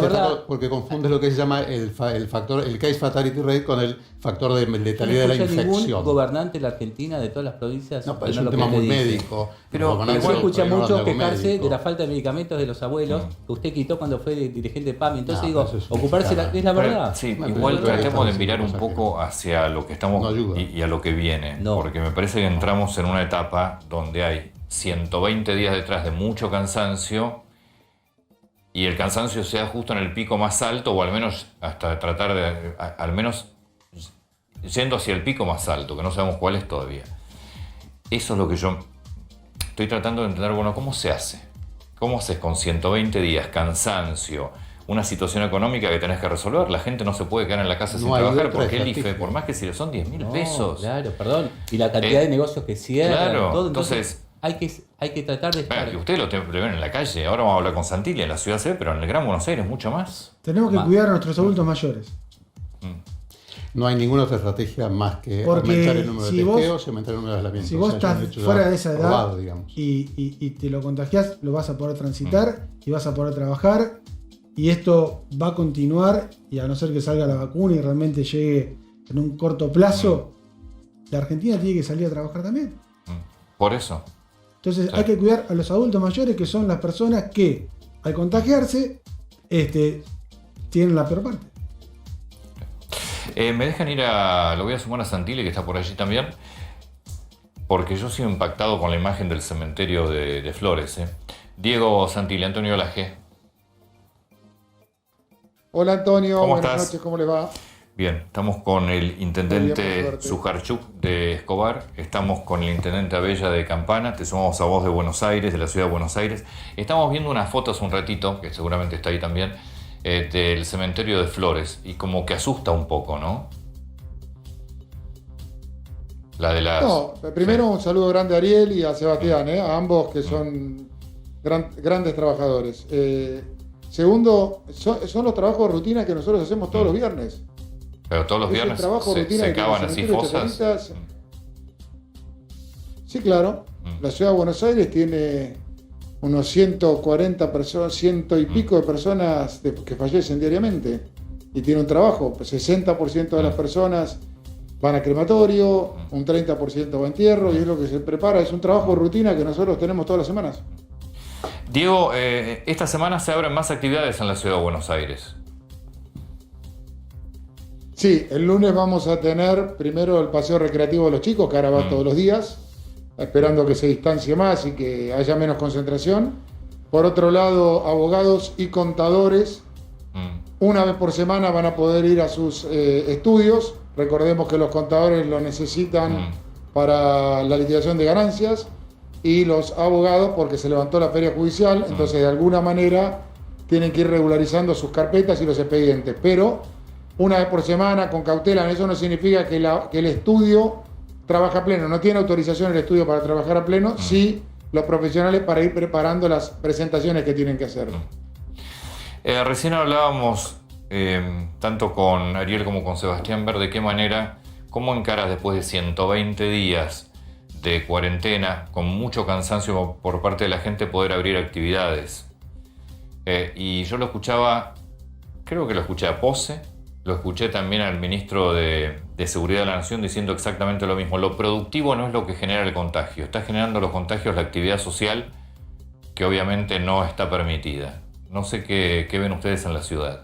porque confundes lo que se llama el factor, el case fatality rate con el factor de letalidad de la infección. ¿Ningún gobernante de la Argentina, de todas las provincias? No, pero es un tema muy médico. Pero se escucha mucho quejarse de la falta de medicamentos de los abuelos que usted quitó cuando fue dirigente de PAMI. Entonces ocuparse es la verdad. Sí, igual tratemos de mirar un poco hacia lo que estamos y a lo que viene. Porque me parece que entramos en una etapa donde hay 120 días detrás de mucho cansancio y el cansancio sea justo en el pico más alto o al menos hasta tratar de, al menos yendo hacia el pico más alto, que no sabemos cuál es todavía. Eso es lo que yo estoy tratando de entender, bueno, ¿cómo se hace? ¿Cómo haces con 120 días, cansancio, una situación económica que tenés que resolver? La gente no se puede quedar en la casa sin trabajar porque el IFE, por más que si le son 10.000 pesos. Claro, perdón. Y la cantidad de negocios que cierran. Claro, todo, entonces hay que tratar de estar. Ustedes lo ven en la calle, ahora vamos a hablar con Santilli, en la ciudad se ve, pero en el Gran Buenos Aires mucho más. Tenemos que cuidar a nuestros adultos mayores. No hay ninguna otra estrategia más que aumentar el número de testeos y aumentar el número de aislamientos. Si vos estás fuera de esa edad y te lo contagiás, lo vas a poder transitar y vas a poder trabajar. Y esto va a continuar, y a no ser que salga la vacuna y realmente llegue en un corto plazo, la Argentina tiene que salir a trabajar también. Por eso. Entonces hay que cuidar a los adultos mayores, que son las personas que al contagiarse tienen la peor parte. Me dejan ir lo voy a sumar a Santilli, que está por allí también, porque yo sigo impactado con la imagen del cementerio de Flores. Diego Santilli, Antonio Laje. Hola Antonio, ¿Cómo buenas estás? noches, ¿cómo le va? Bien, estamos con el intendente Sujarchuk de Escobar, estamos con el intendente Abella de Campana, te sumamos a vos de Buenos Aires, de la ciudad de Buenos Aires. Estamos viendo unas fotos un ratito, que seguramente está ahí también, del cementerio de Flores, y como que asusta un poco, ¿no? La de las... No, primero un saludo grande a Ariel y a Sebastián, a ambos que son grandes trabajadores. Segundo, son los trabajos de rutina que nosotros hacemos todos los viernes. Pero todos los viernes se cavan así fosas. Sí, claro. La ciudad de Buenos Aires tiene unos 140 personas, 100 y pico de personas que fallecen diariamente. Y tiene un trabajo. 60% de las personas van a crematorio, un 30% va a entierro, y es lo que se prepara. Es un trabajo de rutina que nosotros tenemos todas las semanas. Diego, esta semana se abren más actividades en la ciudad de Buenos Aires. Sí, el lunes vamos a tener primero el paseo recreativo de los chicos, que ahora va todos los días, esperando que se distancie más y que haya menos concentración. Por otro lado, abogados y contadores, una vez por semana van a poder ir a sus estudios. Recordemos que los contadores lo necesitan para la liquidación de ganancias, y los abogados porque se levantó la feria judicial, entonces de alguna manera tienen que ir regularizando sus carpetas y los expedientes, pero una vez por semana, con cautela. Eso no significa que el estudio trabaja a pleno, no tiene autorización el estudio para trabajar a pleno, sí los profesionales para ir preparando las presentaciones que tienen que hacer. Recién hablábamos tanto con Ariel como con Sebastián, ver de qué manera, cómo encaras después de 120 días de cuarentena, con mucho cansancio por parte de la gente, poder abrir actividades. Y yo lo escuchaba creo que lo escuché a Pose, lo escuché también al ministro de Seguridad de la Nación diciendo exactamente lo mismo. Lo productivo no es lo que genera el contagio, está generando los contagios la actividad social, que obviamente no está permitida. No sé qué ven ustedes en la ciudad.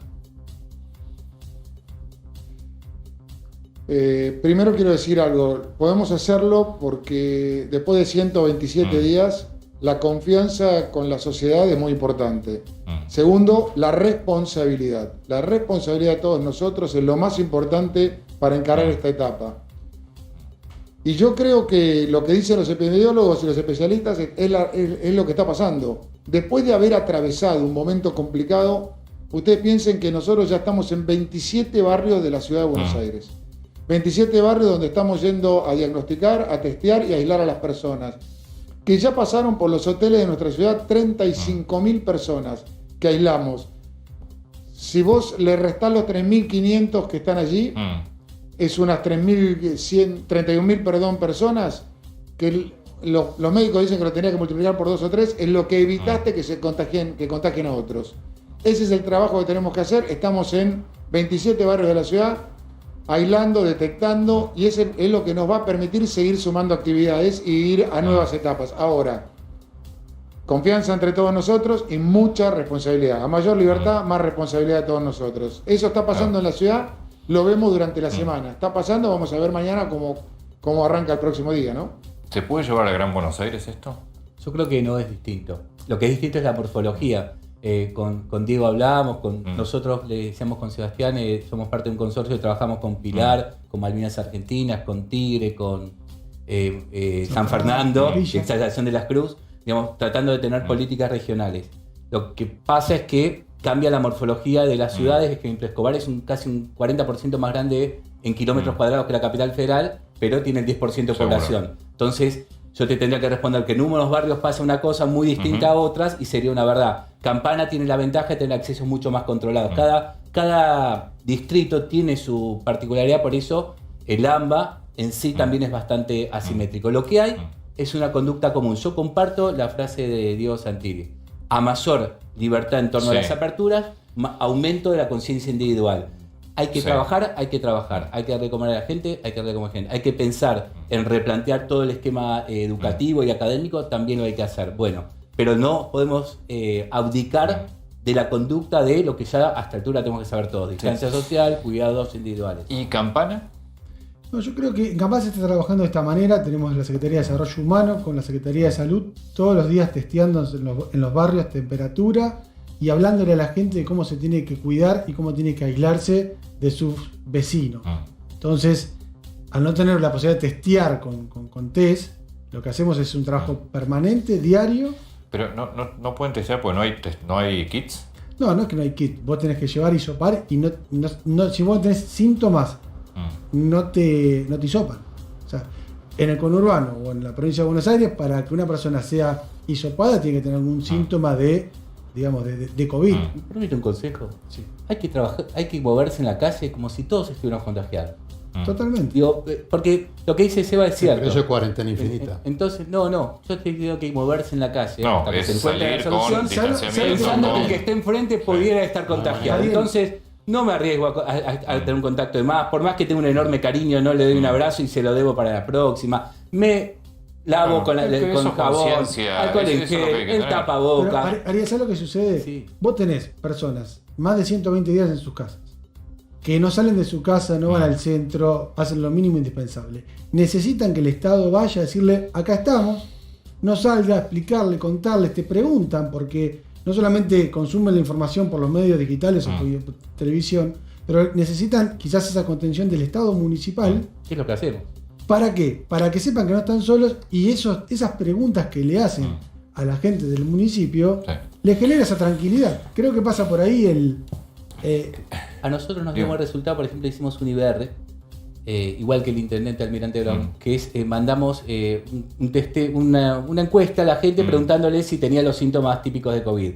Primero quiero decir algo, podemos hacerlo porque después de 127 días la confianza con la sociedad es muy importante. Segundo, la responsabilidad. La responsabilidad de todos nosotros es lo más importante para encarar esta etapa. Y yo creo que lo que dicen los epidemiólogos y los especialistas es lo que está pasando. Después de haber atravesado un momento complicado, ustedes piensen que nosotros ya estamos en 27 barrios de la ciudad de Buenos Aires. 27 barrios donde estamos yendo a diagnosticar, a testear y a aislar a las personas. Que ya pasaron por los hoteles de nuestra ciudad 35.000 personas que aislamos. Si vos le restás los 3.500 que están allí, es unas 31.000 personas que los médicos dicen que lo tenía que multiplicar por 2 o 3, es lo que evitaste que contagien a otros. Ese es el trabajo que tenemos que hacer. Estamos en 27 barrios de la ciudad, aislando, detectando, y ese es lo que nos va a permitir seguir sumando actividades y ir a nuevas etapas. Ahora, confianza entre todos nosotros y mucha responsabilidad. A mayor libertad, más responsabilidad de todos nosotros. Eso está pasando en la ciudad, lo vemos durante la semana. Está pasando, vamos a ver mañana cómo arranca el próximo día, ¿no? ¿Se puede llevar a Gran Buenos Aires esto? Yo creo que no es distinto. Lo que es distinto es la morfología. Con Diego hablábamos, nosotros le decíamos con Sebastián, somos parte de un consorcio, trabajamos con Pilar, con Malvinas Argentinas, con Tigre, con San Fernando, Exaltación de las Cruz, digamos, tratando de tener políticas regionales. Lo que pasa es que cambia la morfología de las ciudades, es que Escobar es casi un 40% más grande en kilómetros cuadrados que la capital federal, pero tiene el 10% de población. Entonces, yo te tendría que responder que en unos barrios pasa una cosa muy distinta a otras y sería una verdad. Campana tiene la ventaja de tener accesos mucho más controlados. Cada distrito tiene su particularidad, por eso el AMBA en sí también es bastante asimétrico. Lo que hay es una conducta común. Yo comparto la frase de Diego Santilli. A mayor libertad en torno a las aperturas, aumento de la conciencia individual. Hay que trabajar, hay que darle de comer a la gente, hay que darle de comer a la gente. Hay que pensar en replantear todo el esquema educativo y académico, también lo hay que hacer. Bueno, pero no podemos abdicar de la conducta de lo que ya a esta altura tenemos que saber todos. Distancia social, cuidados individuales. ¿Y Campana? No, yo creo que en Campana se está trabajando de esta manera. Tenemos la Secretaría de Desarrollo Humano con la Secretaría de Salud todos los días testeando en los barrios temperatura y hablándole a la gente de cómo se tiene que cuidar y cómo tiene que aislarse de sus vecinos. Entonces, al no tener la posibilidad de testear con test, lo que hacemos es un trabajo permanente, diario. Pero no pueden testear porque no hay kits. No es que no hay kit. Vos tenés que llevar hisopar y si vos tenés síntomas, no te hisopan. O sea, en el conurbano o en la provincia de Buenos Aires, para que una persona sea hisopada, tiene que tener algún síntoma de COVID. ¿Me permite un consejo? Sí. Hay que trabajar, hay que moverse en la calle como si todos estuviéramos contagiados. Totalmente. Digo, porque lo que dice Seba es cierto. Pero eso es cuarentena infinita. Entonces, yo te digo que hay que moverse en la calle. No, hasta que es se encuentre salir la solución, con distanciamiento. pensando que el que esté enfrente pudiera estar contagiado. Entonces, no me arriesgo a tener un contacto de más. Por más que tenga un enorme cariño, no le doy un abrazo y se lo debo para la próxima. Me lavo con jabón, alcohol en gel, el tapaboca. Ariel, ¿sabes lo que sucede? Sí. Vos tenés personas más de 120 días en sus casas, que no salen de su casa, no van al centro, hacen lo mínimo indispensable. Necesitan que el Estado vaya a decirle, acá estamos, no salga a explicarle, contarles, te preguntan, porque no solamente consumen la información por los medios digitales o por televisión, pero necesitan quizás esa contención del Estado municipal. ¿Qué es lo que hacemos? ¿Para qué? Para que sepan que no están solos y esas preguntas que le hacen a la gente del municipio les genera esa tranquilidad. Creo que pasa por ahí a nosotros nos dio buen resultado, por ejemplo, hicimos un IBR, igual que el intendente Almirante Brown, que es mandamos una encuesta a la gente preguntándole si tenía los síntomas típicos de COVID.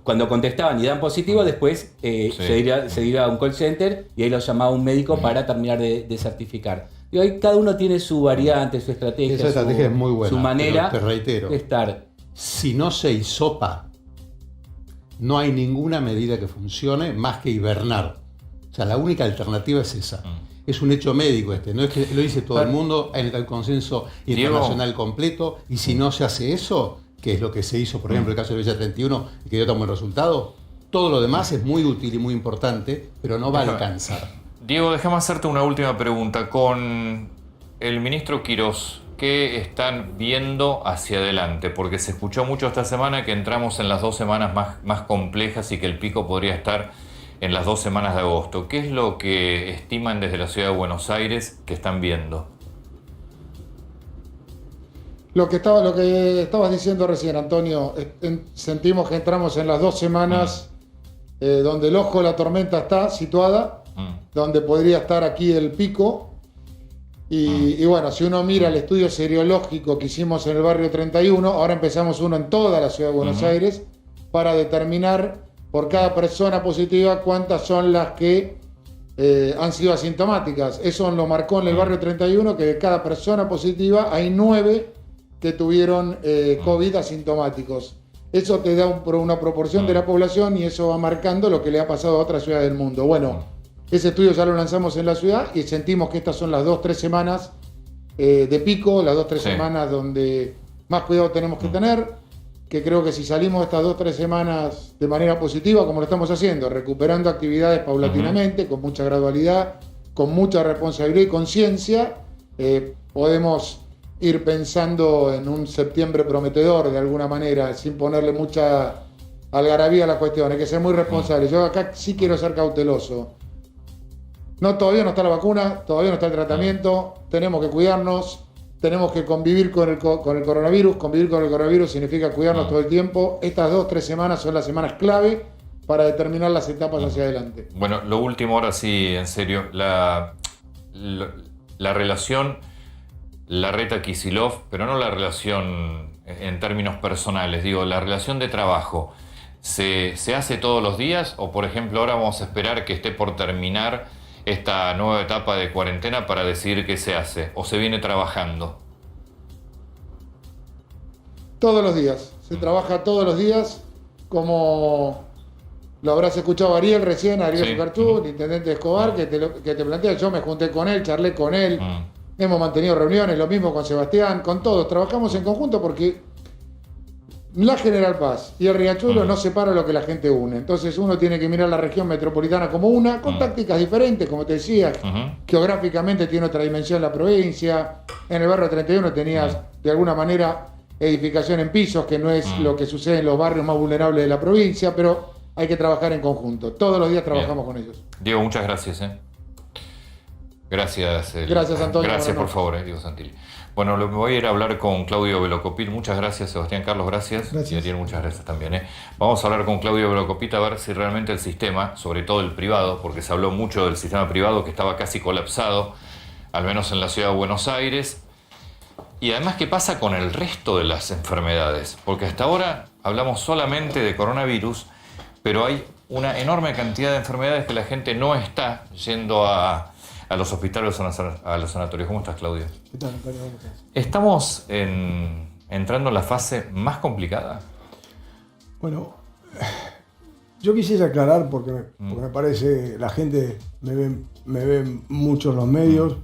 Cuando contestaban y dan positivo, después se iba a un call center y ahí lo llamaba un médico para terminar de certificar. Y ahí cada uno tiene su variante, su estrategia. Esa estrategia es muy buena. Su manera te reitero, de estar. Si no se hisopa, no hay ninguna medida que funcione más que hibernar. O sea, la única alternativa es esa. Es un hecho médico no es que lo dice todo el mundo, hay el consenso internacional completo, y si no se hace eso, que es lo que se hizo, por ejemplo, el caso de Bella 31, y que dio tan buen resultado, todo lo demás es muy útil y muy importante, pero no va a alcanzar. Diego, déjame hacerte una última pregunta. Con el ministro Quirós, ¿qué están viendo hacia adelante? Porque se escuchó mucho esta semana que entramos en las 2 semanas más complejas y que el pico podría estar en las 2 semanas de agosto. ¿Qué es lo que estiman desde la ciudad de Buenos Aires que están viendo? Lo que estabas diciendo recién, Antonio, sentimos que entramos en las 2 semanas donde el ojo de la tormenta está situada, donde podría estar aquí el pico. Y bueno, si uno mira el estudio seriológico que hicimos en el barrio 31, ahora empezamos uno en toda la ciudad de Buenos Aires para determinar por cada persona positiva cuántas son las que han sido asintomáticas. Eso lo marcó en el barrio 31, que de cada persona positiva hay 9 que tuvieron COVID asintomáticos. Eso te da una proporción de la población y eso va marcando lo que le ha pasado a otras ciudades del mundo. Bueno, ese estudio ya lo lanzamos en la ciudad y sentimos que estas son las 2-3 semanas de pico, las 2-3 semanas donde más cuidado tenemos que tener, que creo que si salimos estas 2-3 semanas de manera positiva, como lo estamos haciendo, recuperando actividades paulatinamente, con mucha gradualidad, con mucha responsabilidad y conciencia, podemos ir pensando en un septiembre prometedor de alguna manera, sin ponerle mucha algarabía a la cuestión. Hay que ser muy responsable. Yo acá sí quiero ser cauteloso. Todavía no está la vacuna, todavía no está el tratamiento, tenemos que cuidarnos, tenemos que convivir con el coronavirus. Convivir con el coronavirus significa cuidarnos todo el tiempo. Estas 2-3 semanas son las semanas clave para determinar las etapas hacia adelante. Bueno, lo último, ahora sí, en serio, la relación Larreta-Kicillof, pero no la relación en términos personales, digo, la relación de trabajo, ¿se hace todos los días? O, por ejemplo, ahora vamos a esperar que esté por terminar esta nueva etapa de cuarentena para decidir qué se hace, ¿o se viene trabajando? Todos los días, se trabaja todos los días, como lo habrás escuchado a Ariel recién, Ariel Sucartú, el intendente de Escobar, que te plantea. Yo me junté con él, charlé con él, hemos mantenido reuniones, lo mismo con Sebastián, con todos, trabajamos en conjunto porque la General Paz y el Riachuelo no separan lo que la gente une. Entonces uno tiene que mirar la región metropolitana como una, con tácticas diferentes, como te decía. Geográficamente tiene otra dimensión la provincia. En el barrio 31 tenías de alguna manera edificación en pisos, que no es lo que sucede en los barrios más vulnerables de la provincia, pero hay que trabajar en conjunto. Todos los días trabajamos con ellos. Diego, muchas gracias. Gracias. Gracias, Antonio. Gracias, por favor, Diego Santilli. Bueno, me voy a ir a hablar con Claudio Velocopit. Muchas gracias, Sebastián Carlos, gracias. Y Ariel, muchas gracias también. Vamos a hablar con Claudio Velocopit a ver si realmente el sistema, sobre todo el privado, porque se habló mucho del sistema privado que estaba casi colapsado, al menos en la ciudad de Buenos Aires. Y además, ¿qué pasa con el resto de las enfermedades? Porque hasta ahora hablamos solamente de coronavirus, pero hay una enorme cantidad de enfermedades que la gente no está yendo a los hospitales o a los sanatorios. ¿Cómo estás, Claudio? ¿Qué tal, Antonio? ¿Cómo estás? ¿Estamos entrando en la fase más complicada? Bueno, yo quisiera aclarar porque me parece, la gente me ve mucho en los medios,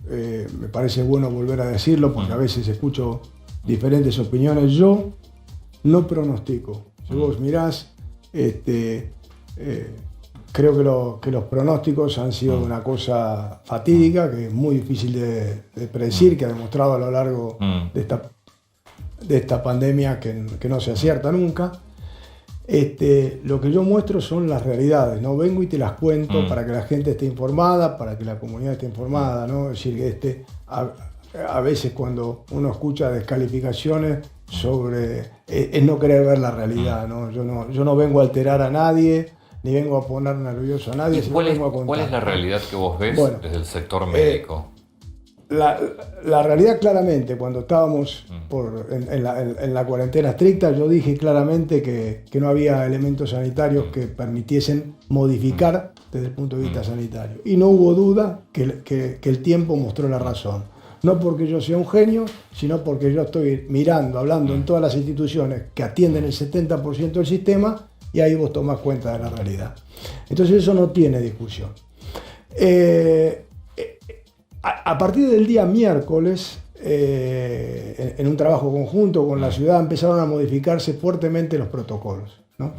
me parece bueno volver a decirlo porque a veces escucho diferentes opiniones. Yo no pronostico. Si vos mirás, creo que los pronósticos han sido una cosa fatídica, que es muy difícil de predecir, que ha demostrado a lo largo de esta pandemia que no se acierta nunca. Lo que yo muestro son las realidades, ¿no? Vengo y te las cuento para que la gente esté informada, para que la comunidad esté informada, ¿no? Es decir, que a veces cuando uno escucha descalificaciones es no querer ver la realidad, ¿no? Yo no vengo a alterar a nadie, ni vengo a poner nervioso a nadie. ¿Cuál es la realidad que vos ves desde el sector médico? La realidad claramente, cuando estábamos en la cuarentena estricta, yo dije claramente que no había elementos sanitarios que permitiesen modificar desde el punto de vista sanitario. Y no hubo duda que el tiempo mostró la razón. No porque yo sea un genio, sino porque yo estoy mirando, hablando en todas las instituciones que atienden el 70% del sistema, y ahí vos tomás cuenta de la realidad. Entonces eso no tiene discusión. A partir del día miércoles, en un trabajo conjunto con la ciudad, empezaron a modificarse fuertemente los protocolos, ¿no?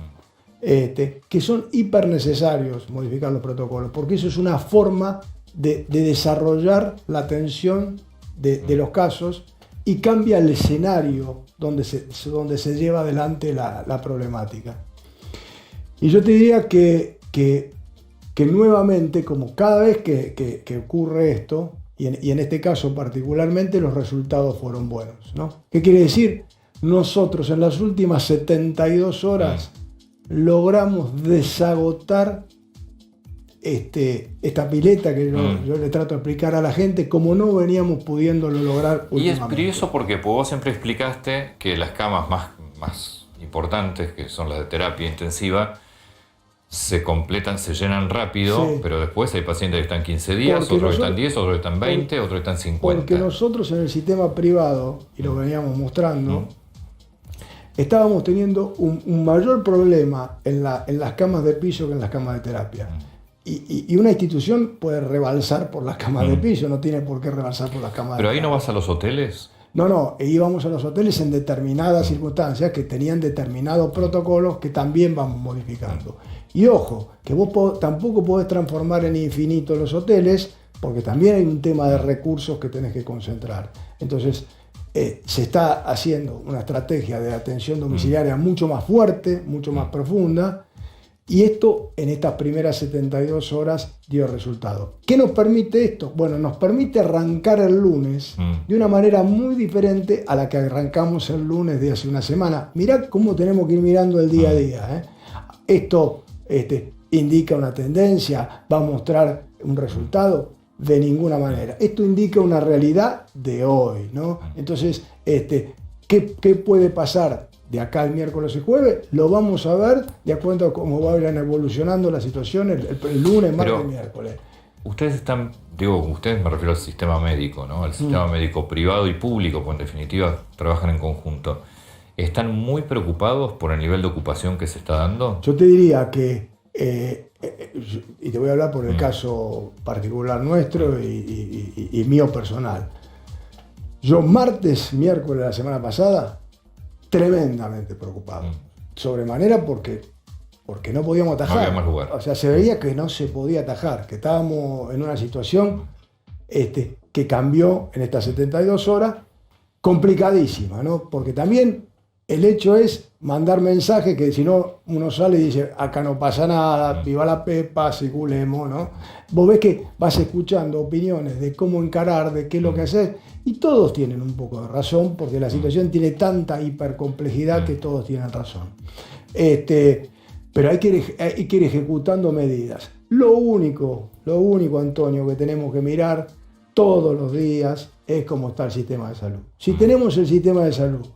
Que son hiper necesarios modificar los protocolos, porque eso es una forma de desarrollar la atención de los casos y cambia el escenario donde se lleva adelante la problemática. Y yo te diría que nuevamente, como cada vez que ocurre esto, y en este caso particularmente, los resultados fueron buenos, ¿no? ¿Qué quiere decir? Nosotros en las últimas 72 horas logramos desagotar esta pileta que yo le trato de explicar a la gente como no veníamos pudiéndolo lograr últimamente. Y es curioso porque vos siempre explicaste que las camas más importantes, que son las de terapia intensiva, se completan, se llenan rápido, sí, pero después hay pacientes que están 15 días, otros que están 10, otros que están 20, otros que están 50. Porque nosotros en el sistema privado, y lo veníamos mostrando, estábamos teniendo un mayor problema en las camas de piso que en las camas de terapia. Y una institución puede rebalsar por las camas de piso, no tiene por qué rebalsar por las camas de terapia. ¿Pero ahí no vas a los hoteles? No, íbamos a los hoteles en determinadas circunstancias que tenían determinados protocolos que también vamos modificando. Y ojo, que vos tampoco podés transformar en infinito los hoteles, porque también hay un tema de recursos que tenés que concentrar. Entonces, se está haciendo una estrategia de atención domiciliaria mucho más fuerte, mucho más profunda, y esto en estas primeras 72 horas dio resultado. ¿Qué nos permite esto? Bueno, nos permite arrancar el lunes de una manera muy diferente a la que arrancamos el lunes de hace una semana. Mirá cómo tenemos que ir mirando el día a día, ¿eh? Esto indica una tendencia, va a mostrar un resultado. De ninguna manera. Esto indica una realidad de hoy, ¿no? Entonces, ¿qué puede pasar de acá al miércoles y jueves? Lo vamos a ver de acuerdo a cómo vayan evolucionando las situaciones el lunes, martes y miércoles. Ustedes están, ustedes me refiero al sistema médico, ¿no? Al sistema médico privado y público, porque en definitiva trabajan en conjunto. ¿Están muy preocupados por el nivel de ocupación que se está dando? Yo te diría que y te voy a hablar por el caso particular nuestro y mío personal. Yo martes, miércoles de la semana pasada, tremendamente preocupado. Sobremanera porque no podíamos atajar. No había más lugar. O sea, se veía que no se podía atajar, que estábamos en una situación que cambió en estas 72 horas, complicadísima, ¿no? Porque también el hecho es mandar mensajes que si no uno sale y dice acá no pasa nada, viva la pepa, circulemos, ¿no? Vos ves que vas escuchando opiniones de cómo encarar, de qué es lo que hacer, y todos tienen un poco de razón, porque la situación tiene tanta hipercomplejidad que todos tienen razón. Pero hay que ir ejecutando medidas. Lo único, Antonio, que tenemos que mirar todos los días es cómo está el sistema de salud. Si tenemos el sistema de salud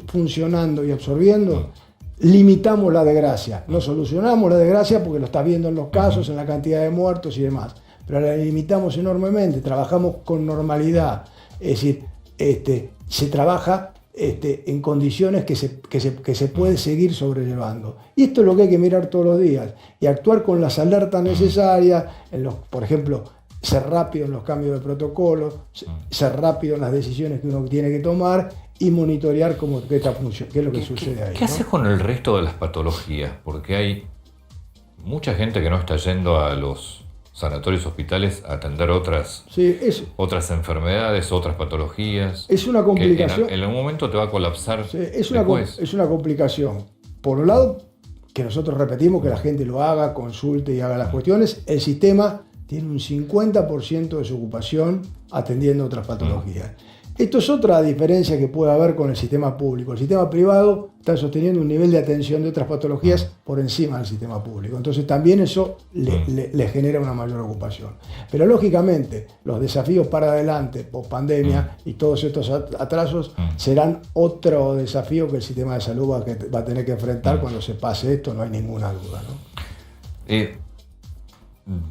funcionando y absorbiendo, limitamos la desgracia. No solucionamos la desgracia porque lo estás viendo en los casos, en la cantidad de muertos y demás, pero la limitamos enormemente, trabajamos con normalidad, es decir, se trabaja en condiciones que se puede seguir sobrellevando. Y esto es lo que hay que mirar todos los días y actuar con las alertas necesarias, por ejemplo, ser rápido en los cambios de protocolo, ser rápido en las decisiones que uno tiene que tomar y monitorear qué es lo que sucede ahí. ¿Qué haces con el resto de las patologías? Porque hay mucha gente que no está yendo a los sanatorios, hospitales a atender otras enfermedades, otras patologías. Es una complicación. Que en algún momento te va a colapsar. Sí, es una complicación. Por un lado, que nosotros repetimos que la gente lo haga, consulte y haga las cuestiones. El sistema tiene un 50% de su ocupación atendiendo otras patologías. Esto es otra diferencia que puede haber con el sistema público. El sistema privado está sosteniendo un nivel de atención de otras patologías por encima del sistema público. Entonces también eso le genera una mayor ocupación. Pero lógicamente los desafíos para adelante, post pandemia y todos estos atrasos serán otro desafío que el sistema de salud va a tener que enfrentar cuando se pase esto, no hay ninguna duda, ¿no?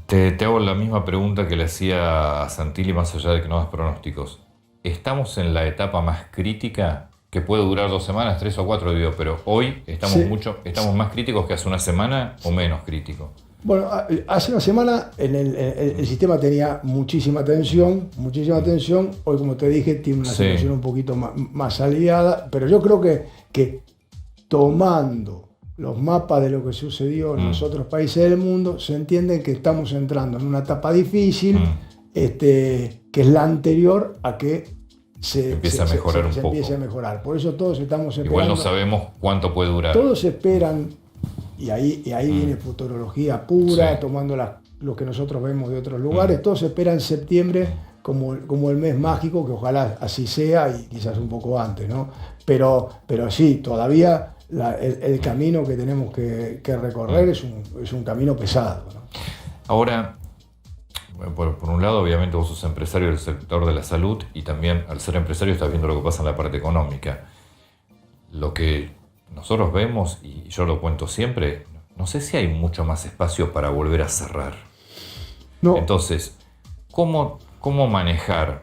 Te hago la misma pregunta que le hacía a Santilli, más allá de que no das pronósticos. ¿Estamos en la etapa más crítica que puede durar 2 semanas, 3 o 4, digo, pero hoy estamos estamos más críticos que hace una semana o menos críticos. Bueno, hace una semana el sistema tenía muchísima tensión. Hoy, como te dije, tiene una situación un poquito más aliviada, pero yo creo que tomando los mapas de lo que sucedió en los otros países del mundo, se entiende que estamos entrando en una etapa difícil, que es la anterior a que se empiece a mejorar. Por eso todos estamos esperando. Igual no sabemos cuánto puede durar. Todos esperan, y ahí viene futurología pura, tomando lo que nosotros vemos de otros lugares, todos esperan septiembre como el mes mágico, que ojalá así sea, y quizás un poco antes, ¿no? Pero sí, todavía el camino que tenemos que recorrer es un camino pesado, ¿no? Ahora, por un lado, obviamente vos sos empresario del sector de la salud y también al ser empresario estás viendo lo que pasa en la parte económica. Lo que nosotros vemos, y yo lo cuento siempre, no sé si hay mucho más espacio para volver a cerrar. No. Entonces, ¿cómo manejar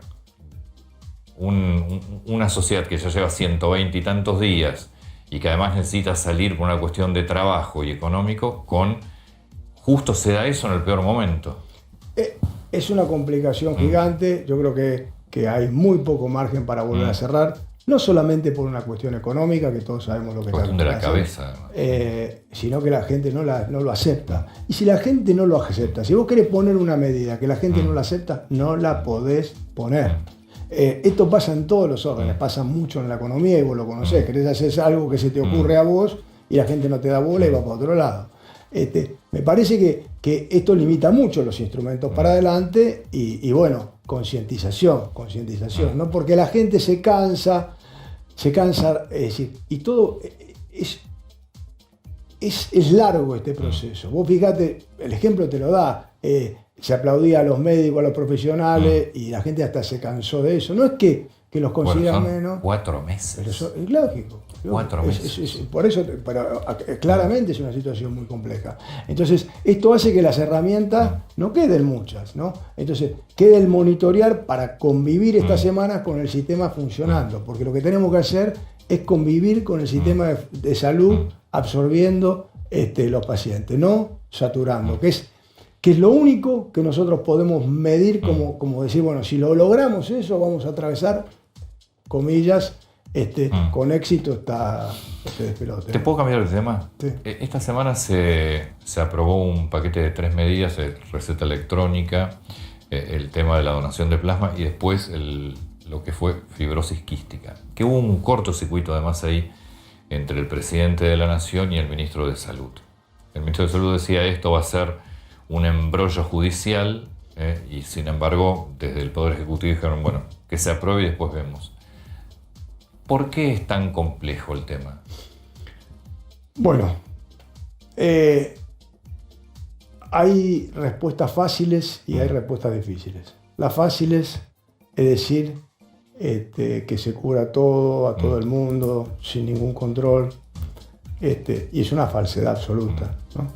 una sociedad que ya lleva 120 y tantos días y que además necesita salir por una cuestión de trabajo y económico, justo se da eso en el peor momento? Es una complicación gigante. Yo creo que hay muy poco margen para volver a cerrar, no solamente por una cuestión económica, que todos sabemos lo que cuestión de la cabeza, sino que la gente no lo acepta. Y si la gente no lo acepta, si vos querés poner una medida que la gente no la acepta, no la podés poner. Esto pasa en todos los órdenes, pasa mucho en la economía y vos lo conocés. Querés hacer algo que se te ocurre a vos y la gente no te da bola y va para otro lado. Me parece que esto limita mucho los instrumentos para adelante y bueno, concientización, ¿no? Porque la gente se cansa, es decir, y todo es largo este proceso. Vos fíjate, el ejemplo te lo da, se aplaudía a los médicos, a los profesionales y la gente hasta se cansó de eso. No es que los consideran menos. 4 meses. Pero eso es lógico. 4 meses. Por eso, pero claramente es una situación muy compleja. Entonces, esto hace que las herramientas no queden muchas, ¿no? Entonces, quede el monitorear para convivir estas semanas con el sistema funcionando, porque lo que tenemos que hacer es convivir con el sistema de salud absorbiendo los pacientes, no saturando, que es lo único que nosotros podemos medir como decir, bueno, si lo logramos eso, vamos a atravesar, comillas, con éxito este despelote. ¿Te puedo cambiar de tema? Sí. Esta semana se aprobó un paquete de 3 medidas, receta electrónica, el tema de la donación de plasma y después lo que fue fibrosis quística. Que hubo un cortocircuito además ahí entre el presidente de la Nación y el ministro de Salud. El ministro de Salud decía esto va a ser un embrollo judicial y sin embargo desde el Poder Ejecutivo dijeron, bueno, que se apruebe y después vemos. ¿Por qué es tan complejo el tema? Bueno, hay respuestas fáciles y hay respuestas difíciles. Las fáciles es decir que se cura todo, a todo el mundo, sin ningún control, y es una falsedad absoluta, ¿no?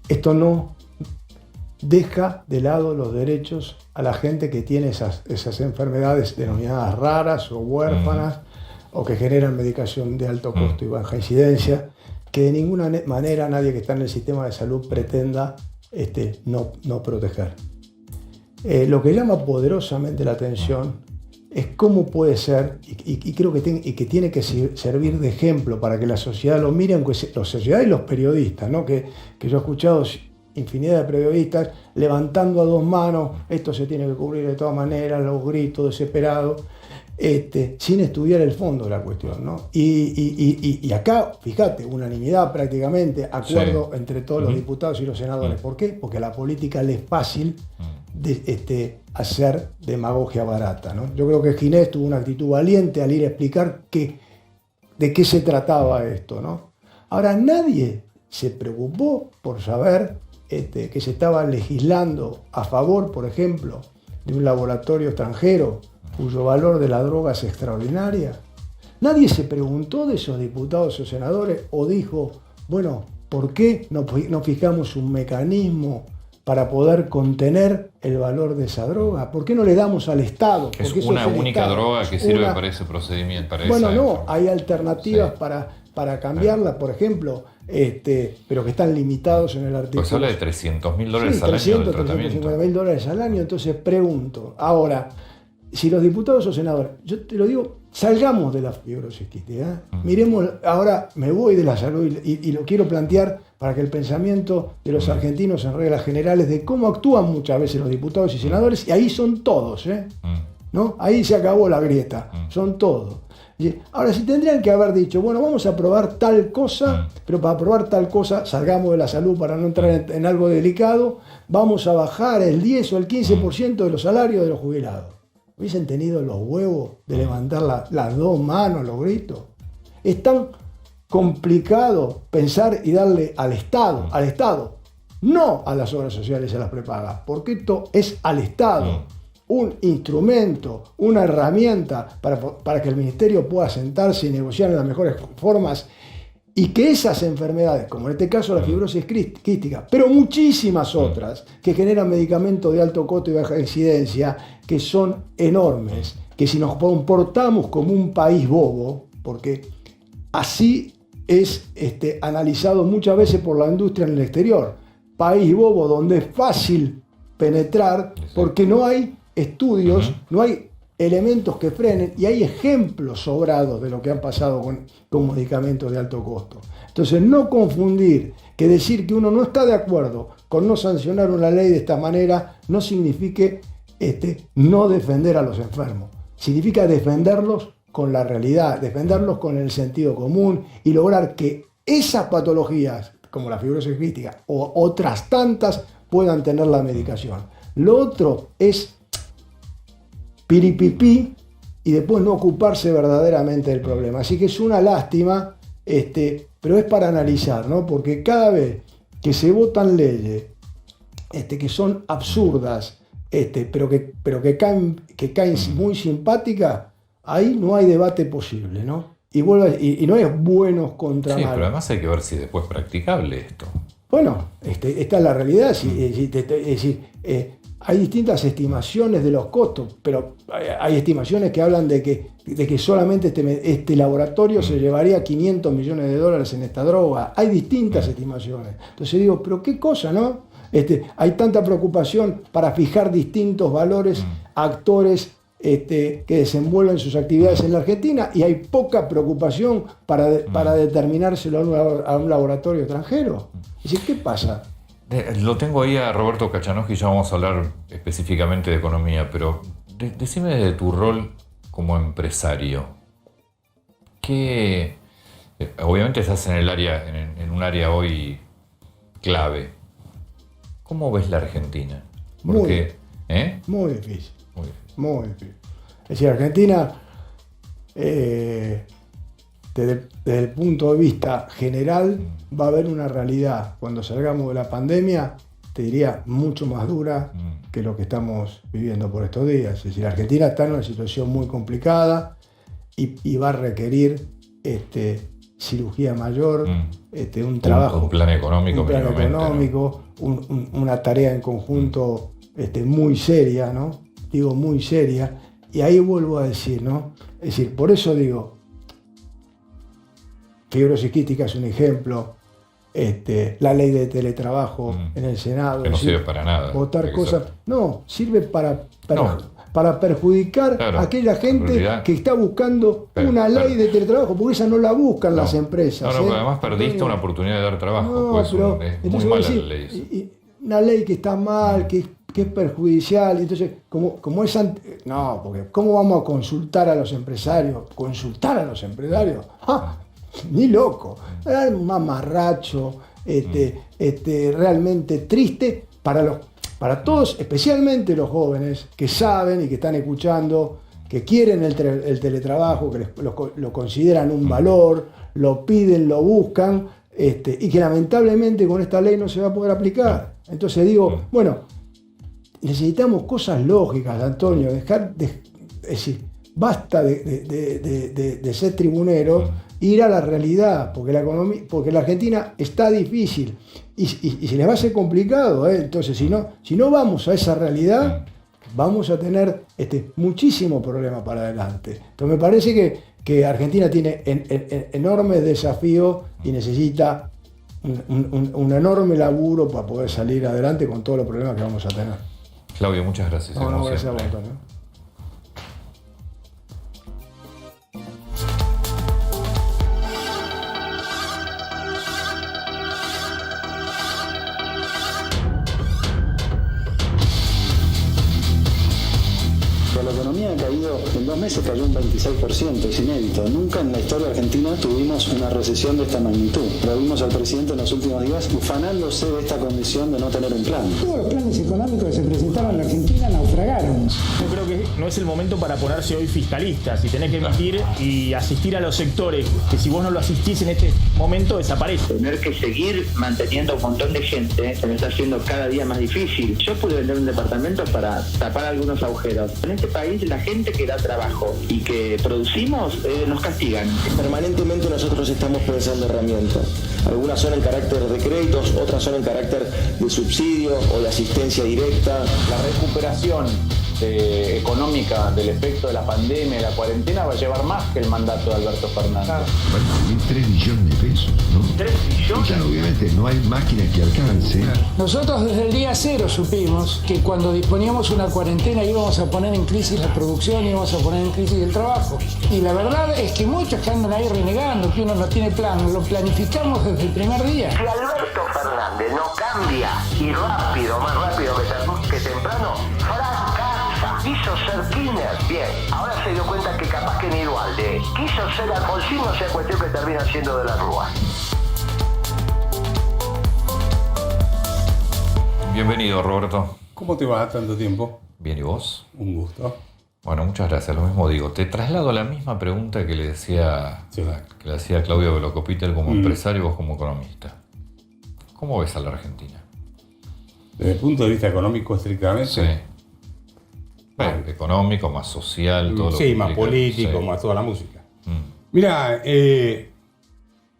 Esto no deja de lado los derechos a la gente que tiene esas enfermedades denominadas raras o huérfanas o que generan medicación de alto costo y baja incidencia, que de ninguna manera nadie que está en el sistema de salud pretenda no proteger. Lo que llama poderosamente la atención es cómo puede ser, y creo que tiene que servir de ejemplo para que la sociedad lo mire, aunque la sociedad y los periodistas, ¿no? Que yo he escuchado infinidad de periodistas levantando a 2 manos, esto se tiene que cubrir de todas maneras, los gritos desesperados, sin estudiar el fondo de la cuestión, ¿no? Y acá, fíjate, unanimidad prácticamente, acuerdo entre todos los diputados y los senadores. ¿Por qué? Porque a la política le es fácil hacer demagogia barata, ¿no? Yo creo que Ginés tuvo una actitud valiente al ir a explicar de qué se trataba esto, ¿no? Ahora, nadie se preocupó por saber que se estaba legislando a favor, por ejemplo, de un laboratorio extranjero cuyo valor de la droga es extraordinaria. Nadie se preguntó de esos diputados o senadores o dijo, bueno, ¿por qué no fijamos un mecanismo para poder contener el valor de esa droga? ¿Por qué no le damos al Estado? Es Porque eso una el única Estado. droga que sirve para ese procedimiento. Para Bueno, esa no, enfermedad. hay alternativas Sí. para cambiarla, por ejemplo, pero que están limitados en el artículo. Pues habla de $300.000 Sí, al año 300, del tratamiento. $350.000 al año. Entonces pregunto, ahora, si los diputados o senadores, yo te lo digo, salgamos de la fibrosis quística, miremos, ahora me voy de la salud y lo quiero plantear para que el pensamiento de los argentinos en reglas generales de cómo actúan muchas veces los diputados y senadores, y ahí son todos, ¿no? Ahí se acabó la grieta, son todos. Y ahora, si tendrían que haber dicho, bueno, vamos a aprobar tal cosa, pero para aprobar tal cosa salgamos de la salud para no entrar en algo delicado, vamos a bajar el 10 o el 15% de los salarios de los jubilados. ¿Hubiesen tenido los huevos de levantar las dos manos a los gritos? Es tan complicado pensar y darle al Estado, no a las obras sociales y a las prepagas, porque esto es al Estado. Un instrumento, una herramienta para que el ministerio pueda sentarse y negociar en las mejores formas y que esas enfermedades, como en este caso la fibrosis quística, pero muchísimas otras que generan medicamentos de alto costo y baja incidencia, que son enormes, que si nos comportamos como un país bobo, porque así es analizado muchas veces por la industria en el exterior, país bobo donde es fácil penetrar porque no hay estudios, no hay elementos que frenen y hay ejemplos sobrados de lo que han pasado con medicamentos de alto costo. Entonces, no confundir que decir que uno no está de acuerdo con no sancionar una ley de esta manera no signifique no defender a los enfermos. Significa defenderlos con la realidad, defenderlos con el sentido común y lograr que esas patologías, como la fibrosis quística o otras tantas, puedan tener la medicación. Lo otro es piripipí y después no ocuparse verdaderamente del problema. Así que es una lástima, pero es para analizar, ¿no? Porque cada vez que se votan leyes que son absurdas, pero que caen muy simpáticas, ahí no hay debate posible, ¿no? Y no es buenos contra malos. Pero además hay que ver si después es practicable esto. Bueno, esta es la realidad. Es decir, hay distintas estimaciones de los costos, pero hay estimaciones que hablan de que solamente este laboratorio se llevaría $500 millones en esta droga. Hay distintas estimaciones. Entonces digo, pero qué cosa, ¿no? Hay tanta preocupación para fijar distintos valores a actores que desenvuelven sus actividades en la Argentina y hay poca preocupación para determinárselo a un laboratorio extranjero. Es decir, ¿qué pasa? Lo tengo ahí a Roberto Kachanowski, ya vamos a hablar específicamente de economía, pero decime desde tu rol como empresario, que obviamente estás en un área hoy clave. ¿Cómo ves la Argentina? Porque, muy difícil. Muy difícil. Es decir, Argentina, desde el punto de vista general, va a haber una realidad cuando salgamos de la pandemia, te diría, mucho más dura que lo que estamos viviendo por estos días. Es decir, Argentina está en una situación muy complicada y va a requerir cirugía mayor, un trabajo. Un plan económico. Un plan económico, ¿no? Una tarea en conjunto muy seria, ¿no? Digo, muy seria. Y ahí vuelvo a decir, ¿no? Es decir, por eso digo, fibrosis quística es un ejemplo, la ley de teletrabajo en el Senado. Que no sirve para nada. Votar cosas. No, sirve para perjudicar a aquella gente que está buscando una ley de teletrabajo, porque esa no la buscan las empresas. No, porque además perdiste una oportunidad de dar trabajo. Es muy mala la ley. Una ley que está mal, que es perjudicial. Entonces, como es no, porque ¿cómo vamos a consultar a los empresarios? ¿Consultar a los empresarios? ¡Ah! Ni loco. Era un mamarracho realmente triste para todos, especialmente los jóvenes que saben y que están escuchando, que quieren el teletrabajo, que lo consideran un valor, lo piden, lo buscan, y que lamentablemente con esta ley no se va a poder aplicar. Entonces digo, bueno, necesitamos cosas lógicas, Antonio, es decir, basta de ser tribunero ir a la realidad, porque la economía, porque la Argentina está difícil y se les va a hacer complicado, ¿eh? Entonces si no vamos a esa realidad, vamos a tener muchísimos problemas para adelante. Entonces me parece que Argentina tiene enormes desafíos y necesita un enorme laburo para poder salir adelante con todos los problemas que vamos a tener. Claudio, muchas gracias. No, gracias a vos, Antonio. La economía ha caído, en 2 meses cayó un 26%, es inédito. Nunca en la historia argentina tuvimos una recesión de esta magnitud. Lo vimos al presidente en los últimos días ufanándose de esta condición de no tener un plan. Todos los planes económicos que se presentaron en la Argentina naufragaron. Yo creo que no es el momento para ponerse hoy fiskalistas y tener que emitir y asistir a los sectores, que si vos no lo asistís en este momento desaparece. Tener que seguir manteniendo un montón de gente se me está haciendo cada día más difícil. Yo pude vender un departamento para tapar algunos agujeros. En este país la gente que da trabajo y que producimos nos castigan. Permanentemente nosotros estamos pensando herramientas. Algunas son en carácter de créditos, otras son en carácter de subsidio o de asistencia directa. La recuperación económica del efecto de la pandemia y la cuarentena va a llevar más que el mandato de Alberto Fernández. Bueno, también 3 billones de pesos, ¿no? 3 billones. Y ya obviamente no hay máquina que alcance. Nosotros desde el día cero supimos que cuando disponíamos una cuarentena íbamos a poner en crisis la producción, íbamos a poner en crisis el trabajo. Y la verdad es que muchos que andan ahí renegando, que uno no tiene plan, lo planificamos desde el primer día. Si Alberto Fernández no cambia y rápido, más rápido que temprano, fracasa. Quiso ser Kirchner, bien, ahora se dio cuenta que capaz que ni Dualde. Quiso ser Alfonsín, no sea cuestión que termina siendo de la Rúa. Bienvenido, Roberto. ¿Cómo te va tanto tiempo? Bien, ¿y vos? Un gusto. Bueno, muchas gracias. Lo mismo digo. Te traslado la misma pregunta que le hacía a Claudio Velocopitel como empresario y vos como economista. ¿Cómo ves a la Argentina? Desde el punto de vista económico, estrictamente. Sí. Bueno, económico, más social, todo lo que sí, más implica. político, Sí. más toda la música. Mira,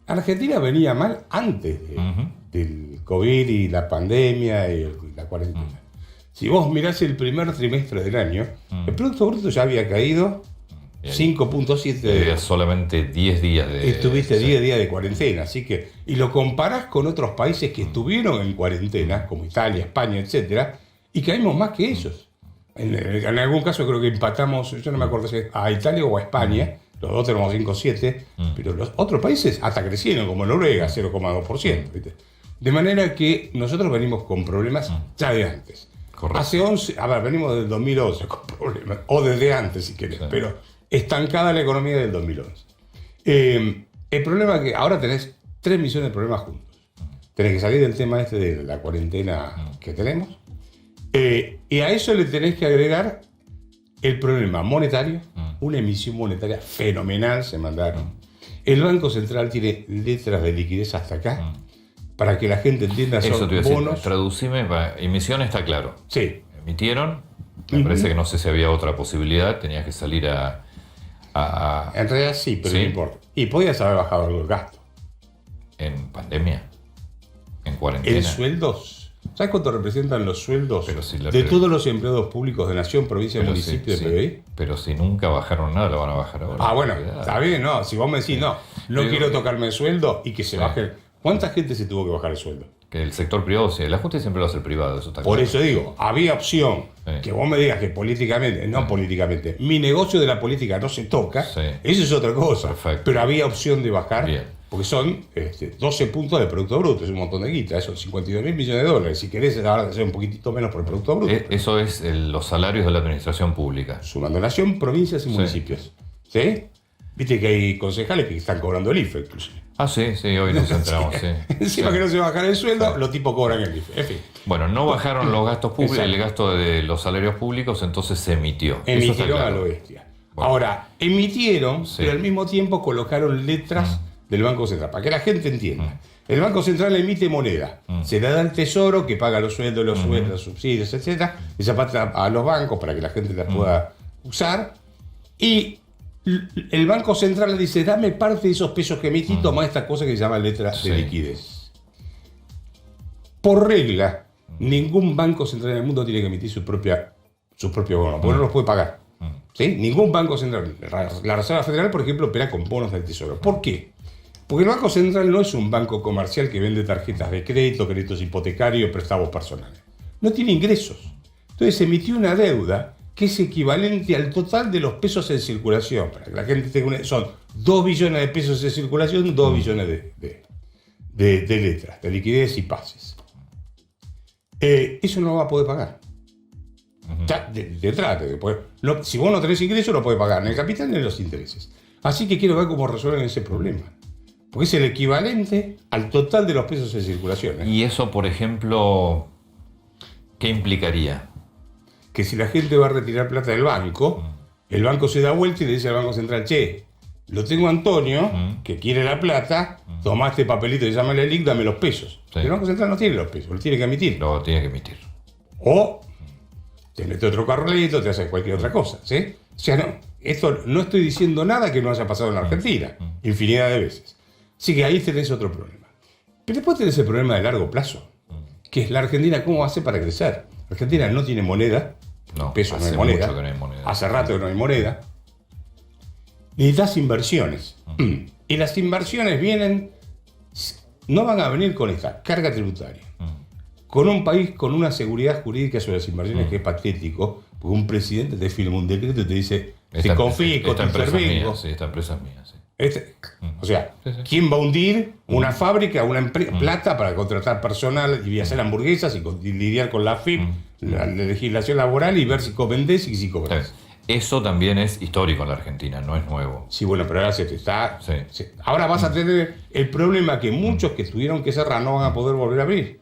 Argentina venía mal antes del COVID y la pandemia y la cuarentena. Si vos mirás el primer trimestre del año, el Producto Bruto ya había caído 5.7. Solamente 10 días de... Estuviste 10 días de cuarentena, así que... Y lo comparás con otros países que estuvieron en cuarentena, como Italia, España, etcétera, y caímos más que ellos. En algún caso creo que empatamos, yo no me acuerdo si a Italia o a España, los dos tenemos 5,7, pero los otros países hasta crecieron, como Noruega, 0,2%. ¿viste? De manera que nosotros venimos con problemas ya de antes. Correcto. Hace 11, venimos del 2011 con problemas, o desde antes si querés, pero estancada la economía del 2011. El problema es que ahora tenés 3 millones de problemas juntos. Tenés que salir del tema de la cuarentena que tenemos. Y a eso le tenés que agregar el problema monetario, una emisión monetaria fenomenal se mandaron. El Banco Central tiene letras de liquidez hasta acá, para que la gente entienda, son Eso te iba a decir, bonos. traducime, emisión está claro. Sí. Emitieron, me parece que no sé si había otra posibilidad, tenías que salir a... En realidad sí, pero no importa. Y podías haber bajado algo el gasto. ¿En pandemia? ¿En cuarentena? En sueldos. ¿Sabes cuánto representan los sueldos de todos los empleados públicos de nación, provincia y municipio de PBI? Pero si nunca bajaron nada, lo van a bajar ahora. Bueno, está bien, no. Si vos me decís, no quiero tocarme el sueldo y que se baje. ¿Cuánta gente se tuvo que bajar el sueldo? Que el sector privado, sí, la justicia siempre lo hace el privado, eso está Por claro. eso digo, había opción que vos me digas que políticamente, no políticamente, mi negocio de la política no se toca, eso es otra cosa. Perfecto. Pero había opción de bajar, Bien. porque son 12 puntos de Producto Bruto, es un montón de guita, son 52.000 millones de dólares. Si querés ahora hacer un poquitito menos por el Producto Bruto. Eso es los salarios de la administración pública. Sumando nación, provincias y municipios. ¿Sí? Viste que hay concejales que están cobrando el IFE, inclusive. Ah, sí, hoy nos enteramos, sí. Encima que no se va a bajar el sueldo, los tipos cobran el IFE. En fin. Bueno, no bajaron los gastos públicos, el gasto de los salarios públicos, entonces se emitió. Eso está Emitieron claro. a lo bestia. Ahora, emitieron, pero al mismo tiempo colocaron letras del Banco Central, para que la gente entienda. El Banco Central emite moneda, se la da al Tesoro, que paga los sueldos, los subsidios, etc. Y se pasa a los bancos para que la gente la pueda usar. Y el Banco Central le dice, dame parte de esos pesos que emití, toma esta cosa que se llama letra de liquidez. Por regla, ningún banco central en el mundo tiene que emitir sus propios bonos, porque no los puede pagar. ¿Sí? Ningún banco central. La Reserva Federal, por ejemplo, opera con bonos del Tesoro. ¿Por qué? Porque el Banco Central no es un banco comercial que vende tarjetas de crédito, créditos hipotecarios, préstamos personales. No tiene ingresos. Entonces emitió una deuda que es equivalente al total de los pesos en circulación. Para que la gente tenga son 2 billones de pesos en circulación, 2 billones de letras, de liquidez y pases. Eso no lo va a poder pagar. Ya, de entrada, si vos no tenés ingresos, no podés pagar ni el capital ni los intereses. Así que quiero ver cómo resuelven ese problema. Porque es el equivalente al total de los pesos en circulación. Y eso, por ejemplo, ¿qué implicaría? Que si la gente va a retirar plata del banco, el banco se da vuelta y le dice al Banco Central, che, lo tengo a Antonio, que quiere la plata, toma este papelito y llámale al LIC, dame los pesos. Sí. El Banco Central no tiene los pesos, lo tiene que emitir. Lo tiene que emitir. O te mete otro carrito, te hace cualquier otra cosa, ¿sí? O sea, no, esto no estoy diciendo nada que no haya pasado en la Argentina, infinidad de veces. Así que ahí tenés otro problema. Pero después tenés el problema de largo plazo, que es la Argentina, ¿cómo hace para crecer? La Argentina no tiene moneda, peso no hay moneda, mucho que no hay moneda, hace rato que no hay moneda. Necesitas inversiones. Y las inversiones no van a venir con esta carga tributaria. Con un país con una seguridad jurídica sobre las inversiones que es patético, porque un presidente te firma un decreto y te dice, te confisco, te intervengo. Esta empresa es mía, sí. O sea, ¿quién va a hundir una fábrica, una plata para contratar personal y hacer hamburguesas y lidiar con la FIP, la legislación laboral y ver si vendés y si cobras? Eso también es histórico en la Argentina, no es nuevo. Sí, bueno, pero ahora se te está... Ahora vas a tener el problema que muchos que tuvieron que cerrar no van a poder volver a abrir.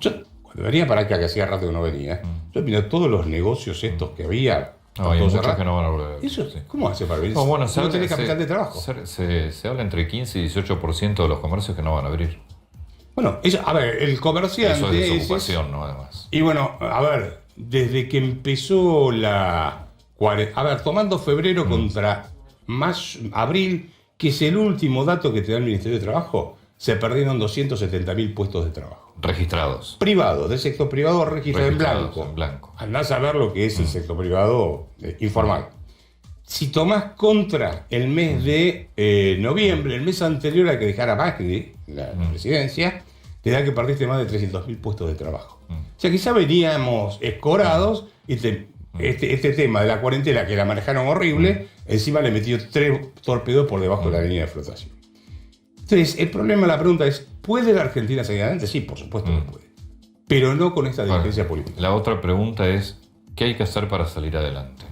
Yo, cuando venía para acá, que hacía rato que no venía, yo miré todos los negocios estos que había. Hay muchos que no van a volver a abrir. Eso, ¿cómo hace para abrir? No tenés capital de trabajo. Se habla entre 15 y 18% de los comercios que no van a abrir. Bueno, a ver, el comerciante... Eso es desocupación, ¿no? Además. Y bueno, a ver, desde que empezó tomando febrero contra abril, que es el último dato que te da el Ministerio de Trabajo, se perdieron 270.000 puestos de trabajo. Registrados. Privados, del sector privado registrado en blanco. Andás a ver lo que es el sector privado informal. Si tomás contra el mes de noviembre, el mes anterior a que dejara Macri la presidencia, te da que perdiste más de 300.000 puestos de trabajo. O sea, quizá veníamos escorados y este tema de la cuarentena, que la manejaron horrible, encima le metió 3 torpedos por debajo de la línea de flotación. Entonces, el problema, la pregunta es, ¿puede la Argentina seguir adelante? Sí, por supuesto que puede. Pero no con esta dirigencia política. La otra pregunta es, ¿qué hay que hacer para salir adelante?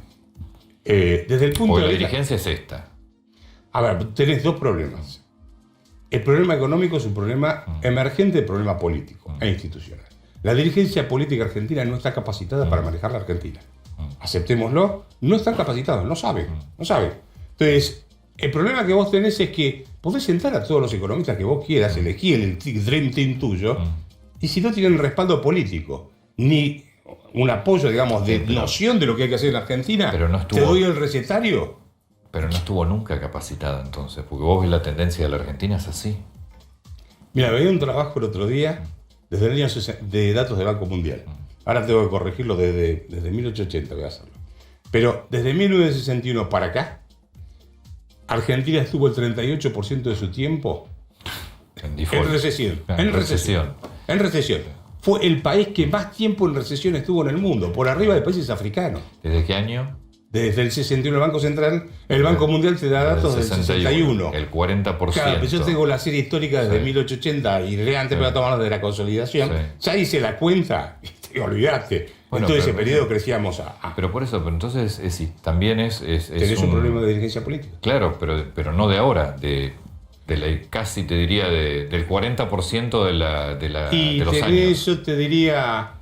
Desde el punto de vista... la dirigencia es esta. A ver, tenés 2 problemas. El problema económico es un problema emergente, el problema político e institucional. La dirigencia política argentina no está capacitada para manejar la Argentina. Aceptémoslo, no están capacitados, no saben. Entonces, el problema que vos tenés es que podés sentar a todos los economistas que vos quieras, elegir el Dream Team tuyo, y si no tienen respaldo político, ni un apoyo, digamos, de noción de lo que hay que hacer en Argentina, te doy el recetario. Pero no estuvo nunca capacitada entonces, porque vos ves la tendencia de la Argentina es así. Mira, veía un trabajo el otro día desde el año de datos del Banco Mundial. Ahora tengo que corregirlo desde 1880, voy a hacerlo. Pero desde 1961 para acá, Argentina estuvo el 38% de su tiempo en recesión. En recesión. Fue el país que más tiempo en recesión estuvo en el mundo, por arriba de países africanos. ¿Desde qué año? Desde el 61 el Banco Central, el Banco Mundial te da datos del 61. El 40%. Claro, yo tengo la serie histórica desde 1880 y de antes para tomar de la consolidación. Ya hice la cuenta y olvidaste. Bueno, en todo ese periodo crecíamos Pero por eso, entonces también es tenés un problema de dirigencia política. Claro, pero no de ahora, casi te diría del 40% de los años. Yo te diría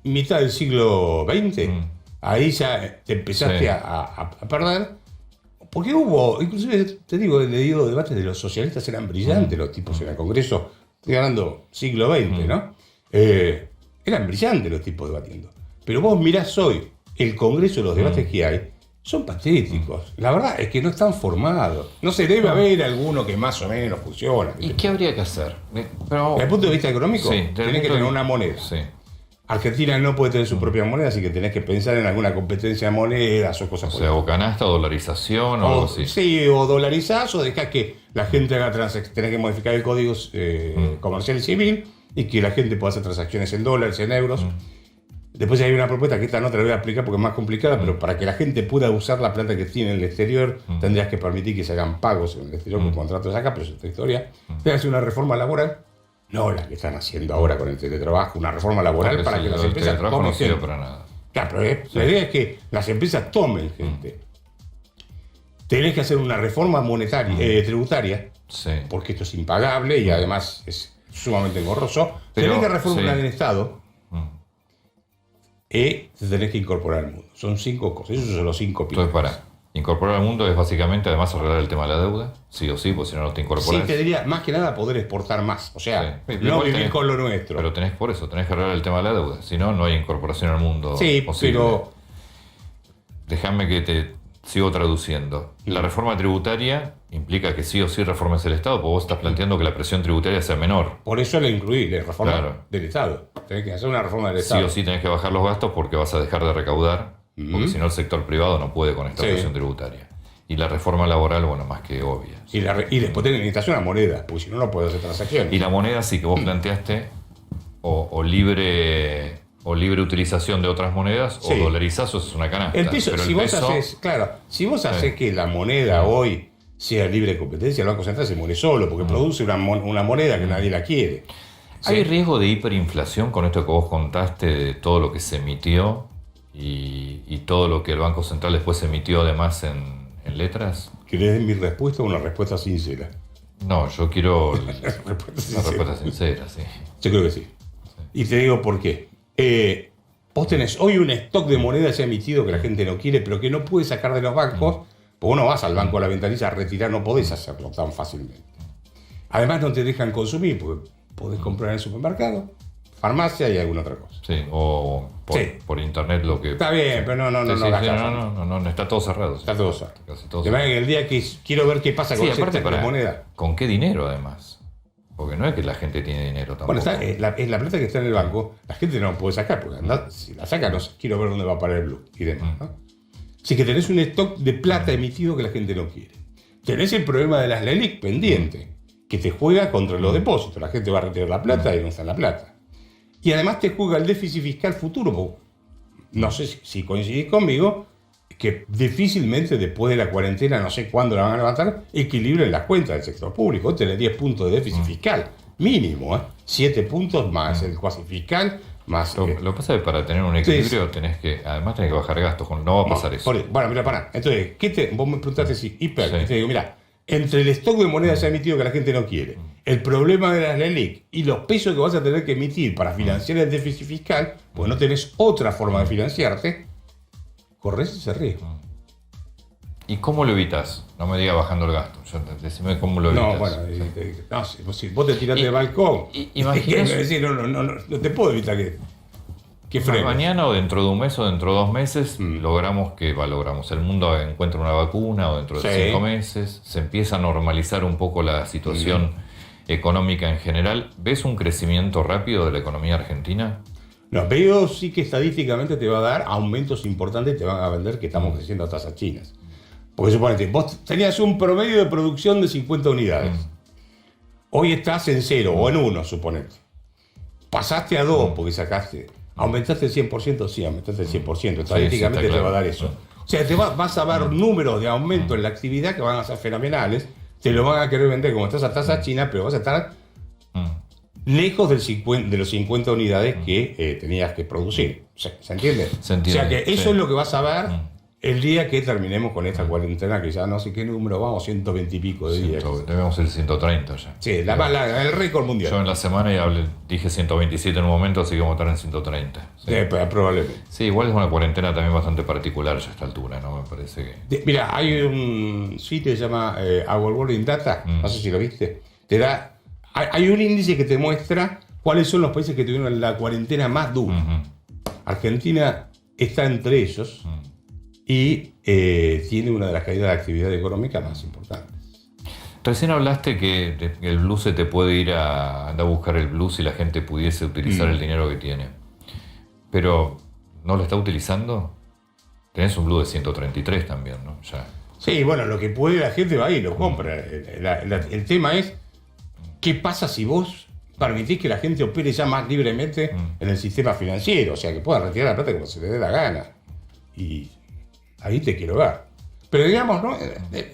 mitad del siglo XX. Ahí ya te empezaste a perder. Porque hubo, inclusive te digo, he leído debates de los socialistas, eran brillantes los tipos en el Congreso, estoy hablando siglo XX, ¿no? Eran brillantes los tipos debatiendo. Pero vos mirás hoy el Congreso, los debates que hay, son patéticos. La verdad es que no están formados. No se debe haber alguno que más o menos funciona. ¿Y qué habría que hacer? Pero, desde el punto de vista económico, sí, tenés que tener una moneda. Sí. Argentina no puede tener su propia moneda, así que tenés que pensar en alguna competencia de monedas o cosas O sea, o canasta, o dolarización o algo así. Sí, o dolarizás o dejás que la gente haga transacciones. Tenés que modificar el código comercial y civil y que la gente pueda hacer transacciones en dólares, en euros. Después hay una propuesta que esta no te la voy a explicar porque es más complicada, pero para que la gente pueda usar la plata que tiene en el exterior, tendrías que permitir que se hagan pagos en el exterior con contratos acá, pero es otra historia. Tienes que hacer una reforma laboral, no la que están haciendo ahora con el teletrabajo, una reforma laboral para que las empresas tomen no sirve gente. para nada. Claro, pero la idea es que las empresas tomen gente. Tenés que hacer una reforma monetaria, tributaria, porque esto es impagable y además es sumamente engorroso. Tenés que reformular el Estado y te tenés que incorporar al mundo. Son 5 cosas, esos son los 5 pilares. Entonces, incorporar al mundo es básicamente además arreglar el tema de la deuda, sí o sí, porque si no te incorporas. Sí, te diría, más que nada poder exportar más, o sea, no vivir con lo nuestro. Pero tenés que arreglar el tema de la deuda, si no, no hay incorporación al mundo posible. Pero... Déjame que te sigo traduciendo. La reforma tributaria implica que sí o sí reformes el Estado, porque vos estás planteando que la presión tributaria sea menor. Por eso la incluí, la reforma del Estado. Tenés que hacer una reforma del Estado. Sí o sí tenés que bajar los gastos porque vas a dejar de recaudar. Porque si no el sector privado no puede con esta presión tributaria. Y la reforma laboral, bueno, más que obvia. Y después necesitas una moneda, porque si no, no puedes hacer transacciones. Y la moneda sí que vos planteaste o libre utilización de otras monedas o dolarizás, eso es una canasta. El peso, si vos haces que la moneda hoy sea libre competencia, el Banco Central se muere solo porque produce una moneda que nadie la quiere. ¿Hay riesgo de hiperinflación con esto que vos contaste de todo lo que se emitió? Y todo lo que el Banco Central después emitió además en letras. ¿Querés mi respuesta o una respuesta sincera? No, yo quiero una respuesta sincera, sí. Yo creo que sí. Y te digo por qué. Vos tenés hoy un stock de monedas emitido que la gente no quiere, pero que no puede sacar de los bancos, porque no vas al banco a la ventanilla a retirar, no podés hacerlo tan fácilmente. Además no te dejan consumir, porque podés comprar en el supermercado, farmacia y alguna otra cosa. Sí, o por internet lo que... Está bien, pero no, está todo cerrado. Está todo cerrado. Casi todo de manera que el día que quiero ver qué pasa con ese aparte, stock de moneda. ¿Con qué dinero además? Porque no es que la gente tiene dinero tampoco. Bueno, es la plata que está en el banco, la gente no la puede sacar, porque si la saca, quiero ver dónde va a parar el blue y demás. ¿no? Así que tenés un stock de plata emitido que la gente no quiere. Tenés el problema de las LELIC pendiente, que te juega contra los depósitos. La gente va a retirar la plata y no está la plata. Y además te juega el déficit fiscal futuro, porque no sé si coincidís conmigo, que difícilmente después de la cuarentena, no sé cuándo la van a levantar, equilibren las cuentas del sector público. Vos tenés 10 puntos de déficit fiscal, mínimo, 7 puntos más el cuasi fiscal, más... Lo que pasa es que para tener un equilibrio tenés que bajar gastos, no va a pasar eso. Bueno, mira, pará. Entonces, vos me preguntaste si y te digo, mira, entre el stock de monedas ya emitido que la gente no quiere, el problema de las LELIC y los pesos que vas a tener que emitir para financiar el déficit fiscal, pues no tenés otra forma de financiarte, corres ese riesgo. ¿Y cómo lo evitas? No me digas bajando el gasto. Decime cómo lo evitas. No, bueno, si vos te tirás del balcón, no te puedo evitar que frenes. Mañana o dentro de un mes o dentro de 2 meses logramos. El mundo encuentra una vacuna o dentro de 5 meses. Se empieza a normalizar un poco la situación económica en general. ¿Ves un crecimiento rápido de la economía argentina? No, veo sí que estadísticamente te va a dar aumentos importantes y te van a vender que estamos creciendo a tasas chinas. Porque suponete, vos tenías un promedio de producción de 50 unidades. Hoy estás en 0 o en 1, suponete. Pasaste a 2 porque sacaste. ¿Aumentaste el 100%? Sí, aumentaste el 100%. Estadísticamente te va a dar eso. O sea, vas a ver números de aumento en la actividad que van a ser fenomenales. Te lo van a querer vender como estás a tasa china, pero vas a estar lejos de los 50 unidades que tenías que producir. ¿Se entiende? Se entiende. O sea que eso es lo que vas a ver el día que terminemos con esta cuarentena, que ya no sé qué número vamos, 120 y pico de días. Tenemos el 130 ya. Sí, el récord mundial. Yo en la semana dije 127 en un momento, así que vamos a estar en 130. Sí, probablemente. Sí, igual es una cuarentena también bastante particular ya a esta altura, ¿no? Me parece que... Mira, hay un sitio que se llama Our World in Data, no sé si lo viste, te da... Hay un índice que te muestra cuáles son los países que tuvieron la cuarentena más dura. Argentina está entre ellos. y tiene una de las caídas de actividad económica más importantes. Recién hablaste que el Blue se te puede ir a andar a buscar el Blue si la gente pudiese utilizar el dinero que tiene. Pero, ¿no lo está utilizando? Tenés un Blue de 133 también, ¿no? Ya. Sí, bueno, lo que puede la gente va y lo compra. El tema es, ¿qué pasa si vos permitís que la gente opere ya más libremente en el sistema financiero? O sea, que pueda retirar la plata como se le dé la gana. Y ahí te quiero ver. Pero digamos, ¿no?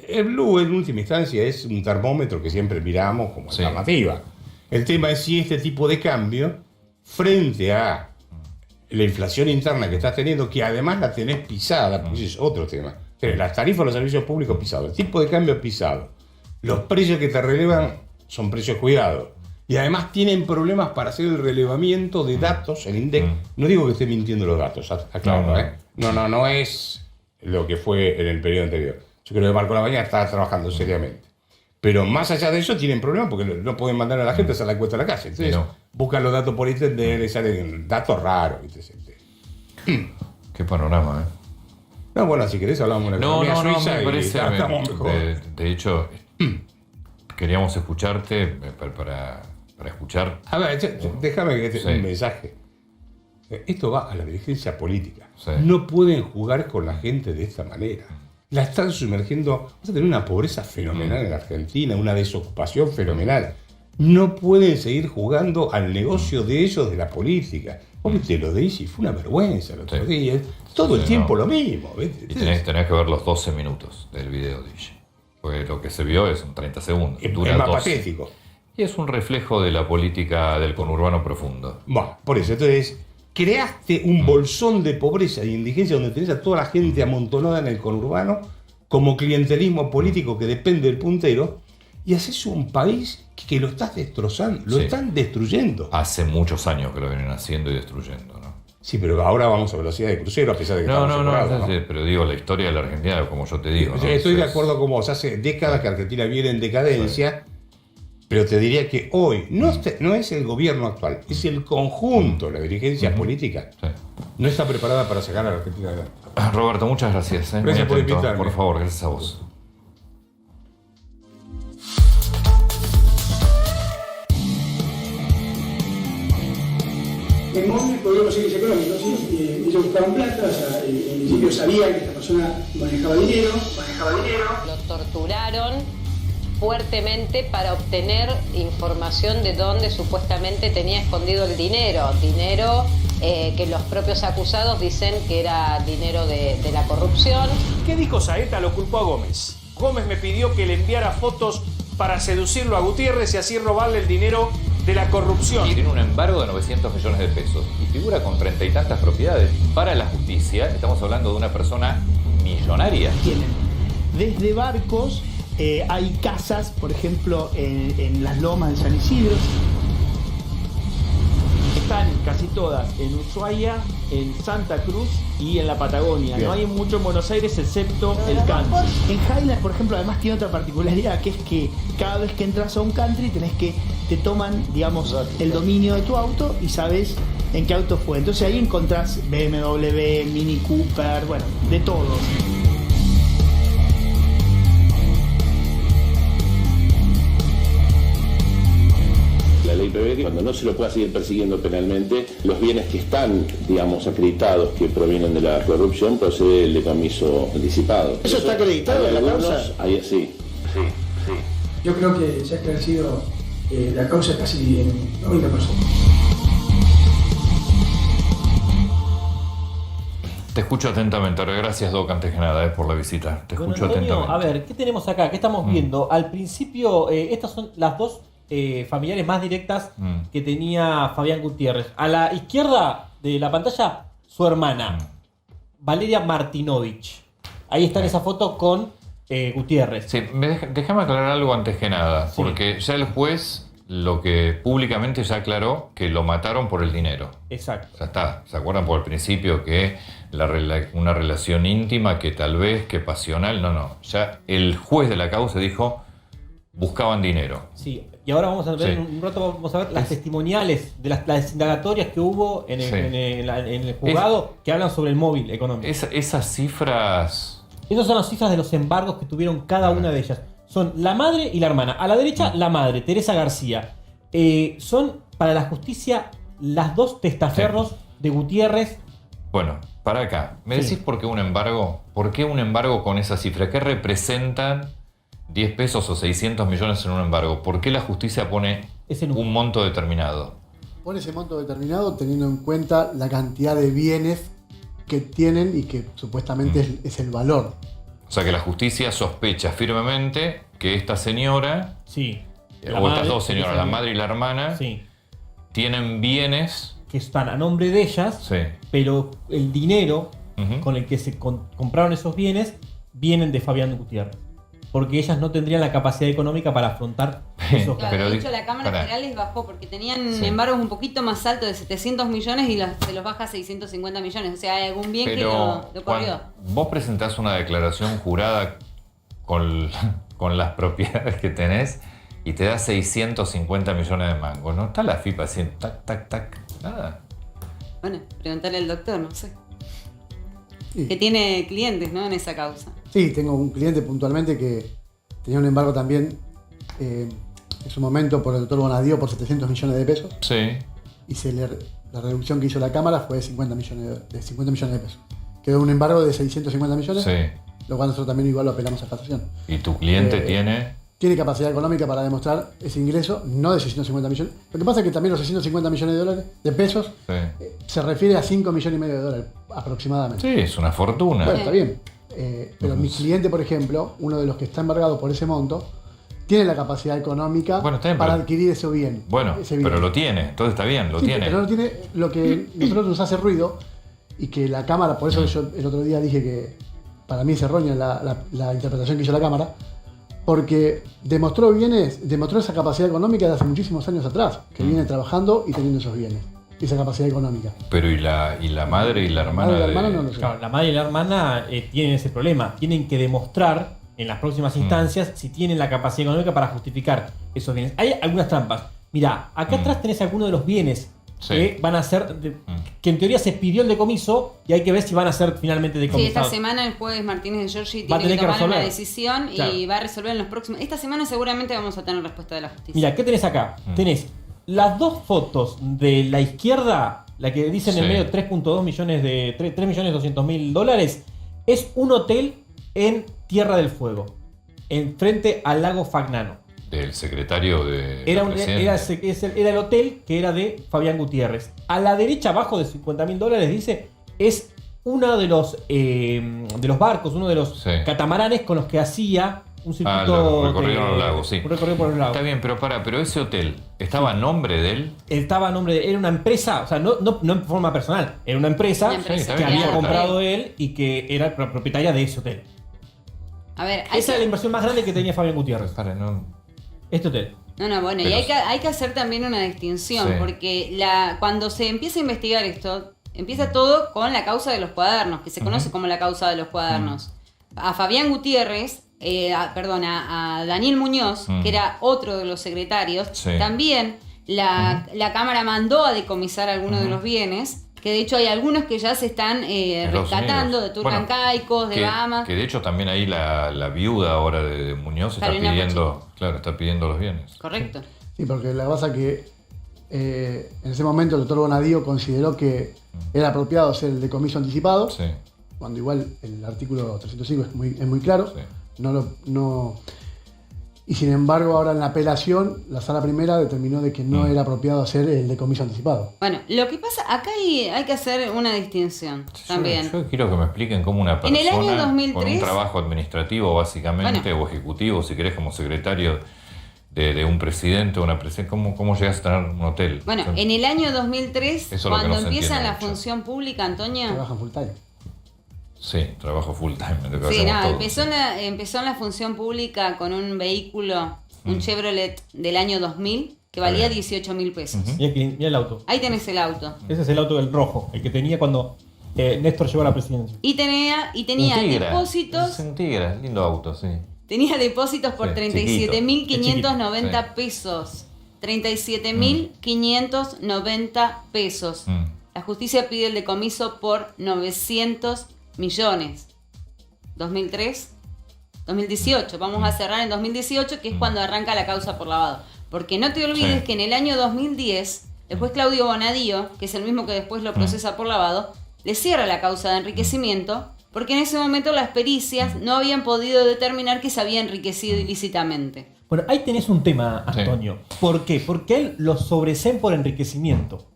El Blue en última instancia es un termómetro que siempre miramos como alternativa. El tema es si este tipo de cambio, frente a la inflación interna que estás teniendo, que además la tenés pisada, porque ese es otro tema. Las tarifas de los servicios públicos pisados, el tipo de cambio pisado, los precios que te relevan son precios cuidados. Y además tienen problemas para hacer el relevamiento de datos, el INDEC. No digo que esté mintiendo los datos, aclaro, No es lo que fue en el periodo anterior. Yo creo que Marco Labaña está trabajando seriamente. Pero más allá de eso tienen problemas porque no pueden mandar a la gente a hacer la encuesta a la calle. Entonces buscan los datos por internet, les salen datos raros. Qué panorama, No, bueno, si querés hablamos de la economía suiza me parece, y estamos mejor. De hecho, queríamos escucharte para escuchar. A ver, déjame que te dé un mensaje. Esto va a la dirigencia política. No pueden jugar con la gente de esta manera. La están sumergiendo. Vamos a tener una pobreza fenomenal en Argentina, una desocupación fenomenal. No pueden seguir jugando al negocio de ellos de la política. Vos viste lo de Isi, fue una vergüenza el otro día. Todo el tiempo lo mismo. ¿Viste? Y tenés que ver los 12 minutos del video de Isi. Porque lo que se vio es un 30 segundos. Dura es más 12. patético. Y es un reflejo de la política del conurbano profundo. Bueno, por eso, entonces, creaste un bolsón de pobreza y indigencia donde tenés a toda la gente amontonada en el conurbano como clientelismo político que depende del puntero y haces un país que lo estás destrozando, lo están destruyendo. Hace muchos años que lo vienen haciendo y destruyendo, ¿no? Sí, pero ahora vamos a velocidad de crucero a pesar de que estamos separados, ¿no? Pero digo, la historia de la Argentina, como yo te digo. Estoy de acuerdo con vos, hace décadas que Argentina viene en decadencia. Pero te diría que hoy no es el gobierno actual, es el conjunto, la dirigencia política. No está preparada para sacar a la Argentina adelante. Roberto, muchas gracias. Gracias por invitarme. Por favor, gracias a vos. En móvil podríamos ser económicos, ¿sí? Ellos buscaban plata, o sea, en principio sabían que esta persona manejaba dinero. Lo torturaron fuertemente para obtener información de dónde supuestamente tenía escondido el dinero que los propios acusados dicen que era dinero de la corrupción. ¿Qué dijo Saeta? Lo culpó a Gómez. Gómez me pidió que le enviara fotos para seducirlo a Gutiérrez y así robarle el dinero de la corrupción. Y tiene un embargo de 900 millones de pesos y figura con 30 y tantas propiedades. Para la justicia, estamos hablando de una persona millonaria. Tienen desde barcos, hay casas, por ejemplo, en las lomas de San Isidro. Están casi todas en Ushuaia, en Santa Cruz y en la Patagonia. Bien. No hay mucho en Buenos Aires excepto el country. En Highlands, por ejemplo, además tiene otra particularidad, que es que cada vez que entras a un country te toman, digamos, el dominio de tu auto y sabes en qué auto fue. Entonces ahí encontrás BMW, Mini Cooper, bueno, de todo. La ley prevé que cuando no se lo pueda seguir persiguiendo penalmente, los bienes que están, digamos, acreditados que provienen de la corrupción, procede el decomiso anticipado. ¿Eso está acreditado en la causa? Ahí sí. Yo creo que se ha esclarecido la causa casi en 90%. Te escucho atentamente. Ahora, gracias, Doc, antes que nada, por la visita. Te escucho Antonio, atentamente. a ver, ¿qué tenemos acá? ¿Qué estamos viendo? Al principio, estas son las dos familiares más directas que tenía Fabián Gutiérrez. A la izquierda de la pantalla, su hermana, Valeria Martinovich. Ahí está en esa foto con Gutiérrez. Sí, déjame aclarar algo antes que nada, porque ya el juez lo que públicamente ya aclaró que lo mataron por el dinero. Exacto. Ya está. ¿Se acuerdan por el principio que una relación íntima que tal vez, que pasional? No. Ya el juez de la causa dijo, buscaban dinero. Sí, y ahora vamos a ver, Sí. un rato vamos a ver las testimoniales de las indagatorias que hubo en el juzgado que hablan sobre el móvil económico. Esas cifras... Esas son las cifras de los embargos que tuvieron cada una de ellas. Son la madre y la hermana. A la derecha, la madre, Teresa García. Son para la justicia las dos testaferros de Gutiérrez. Bueno, para acá. ¿Me decís por qué un embargo? ¿Por qué un embargo con esa cifra? ¿Qué representan 10 pesos o 600 millones en un embargo? ¿Por qué la justicia pone un monto determinado? Pone ese monto determinado teniendo en cuenta la cantidad de bienes que tienen y que supuestamente es el valor. O sea que la justicia sospecha firmemente que esta señora, La o estas madre, dos señoras, la madre y la hermana, tienen bienes que están a nombre de ellas, pero el dinero con el que se compraron esos bienes vienen de Fabián Gutiérrez. Porque ellas no tendrían la capacidad económica para afrontar esos gastos. Claro, de hecho, la Cámara Federal les bajó porque tenían embargos un poquito más altos de 700 millones y se los baja a 650 millones. O sea, hay algún bien que lo corrió. Vos presentás una declaración jurada con las propiedades que tenés y te da 650 millones de mangos. ¿No está la FIPA haciendo tac, tac, tac? Nada. Bueno, preguntarle al doctor, no sé. Que tiene clientes, ¿no? En esa causa. Sí, tengo un cliente puntualmente que tenía un embargo también en su momento por el doctor Bonadío por 700 millones de pesos. Sí. Y la reducción que hizo la Cámara fue de 50 millones de pesos. Quedó un embargo de 650 millones, lo cual nosotros también igual lo apelamos a casación. ¿Y tu cliente tiene capacidad económica para demostrar ese ingreso, no de 650 millones. Lo que pasa es que también los 650 millones de pesos se refiere a 5 millones y medio de dólares aproximadamente. Sí, es una fortuna. Bueno, está bien. Pero mi cliente, por ejemplo, uno de los que está embargado por ese monto, tiene la capacidad económica para adquirir ese bien. Bueno, pero lo tiene, entonces está bien, lo tiene. Pero no lo tiene. Lo que nosotros nos hace ruido y que la Cámara, por eso yo el otro día dije que para mí es errónea la interpretación que hizo la Cámara, porque demostró esa capacidad económica de hace muchísimos años atrás, que viene trabajando y teniendo esos bienes, esa capacidad económica. Pero ¿y la madre y la hermana? Claro, la madre y la hermana tienen ese problema. Tienen que demostrar en las próximas instancias si tienen la capacidad económica para justificar esos bienes. Hay algunas trampas. Mirá, acá atrás tenés algunos de los bienes que van a ser, que en teoría se pidió el decomiso y hay que ver si van a ser finalmente decomisados. Sí, esta semana el jueves Martínez de Giorgi Va a tiene que tener que tomar una resolver. decisión Claro. y va a resolver en los próximos. Esta semana seguramente vamos a tener respuesta de la justicia. Mira, ¿qué tenés acá? Tenés las dos fotos de la izquierda, la que dice en el medio 3.2 millones de 3.200.000 dólares, es un hotel en Tierra del Fuego, en frente al lago Fagnano. Del secretario de Era presidente. el hotel que era de Fabián Gutiérrez. A la derecha, abajo de 50.000 dólares, dice, es uno de los barcos, uno de los catamaranes con los que hacía un circuito. Recorrido por los lagos, sí. Un recorrido por los lagos. Está bien, pero ese hotel, ¿estaba a nombre de él? Estaba a nombre de. Era una empresa, o sea, no en forma personal, era una empresa, que había comprado él y que era propietaria de ese hotel. A ver, esa era la inversión más grande que tenía Fabián Gutiérrez. Este hotel. No, bueno, y hay que hacer también una distinción, Sí. porque cuando se empieza a investigar esto, empieza todo con la causa de los cuadernos, que se conoce como la causa de los cuadernos. A Fabián Gutiérrez, a Daniel Muñoz, que era otro de los secretarios, también la Cámara mandó a decomisar algunos de los bienes, que de hecho hay algunos que ya se están rescatando, de Turcancaicos, de Bahamas. Que de hecho también ahí la viuda ahora de Muñoz está Carolina pidiendo los bienes. Correcto. Sí, porque la cosa que en ese momento el doctor Bonadío consideró que era apropiado hacer el decomiso anticipado, cuando igual el artículo 305 es muy claro. Y sin embargo ahora en la apelación la sala primera determinó de que no era apropiado hacer el decomiso anticipado. Bueno, lo que pasa, acá hay que hacer una distinción también. Yo quiero que me expliquen cómo una En persona el año 2003, con un trabajo administrativo básicamente o ejecutivo, si querés como secretario de un presidente o una presidenta, ¿cómo llegas a tener un hotel? Bueno, en el año 2003, Eso es lo que cuando no se empieza entiende la mucho. función pública, Antonio. Trabajan full time. Sí, trabajo full time. Sí, empezó en la función pública con un vehículo, un Chevrolet del año 2000, que valía 18.000 pesos. Mira el auto. Ahí tenés el auto. Ese es el auto del rojo, el que tenía cuando Néstor llegó a la presidencia. Y tenía Un Tigra. depósitos. Es un Tigra, lindo auto, sí. Tenía depósitos por Sí, 37.590 pesos. 37.590 pesos. La justicia pide el decomiso por 900 millones. 2003, 2018. Vamos a cerrar en 2018, que es cuando arranca la causa por lavado. Porque no te olvides que en el año 2010, el juez Claudio Bonadío, que es el mismo que después lo procesa por lavado, le cierra la causa de enriquecimiento, porque en ese momento las pericias no habían podido determinar que se había enriquecido ilícitamente. Bueno, ahí tenés un tema, Antonio. Sí. ¿Por qué? Porque él lo sobreseen por enriquecimiento.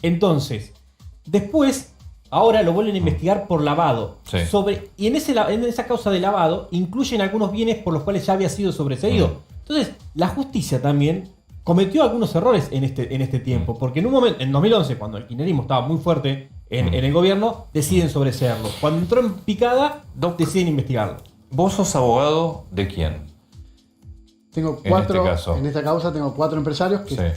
Entonces, después, ahora lo vuelven a investigar por lavado. Sí. Y en esa causa de lavado incluyen algunos bienes por los cuales ya había sido sobreseído. Entonces, la justicia también cometió algunos errores en este tiempo. Porque en un momento, en 2011, cuando el kirchnerismo estaba muy fuerte en el gobierno, deciden sobreseerlo. Cuando entró en picada, deciden investigarlo. ¿Vos sos abogado de quién? Tengo 4, en este caso. en esta causa tengo 4 empresarios que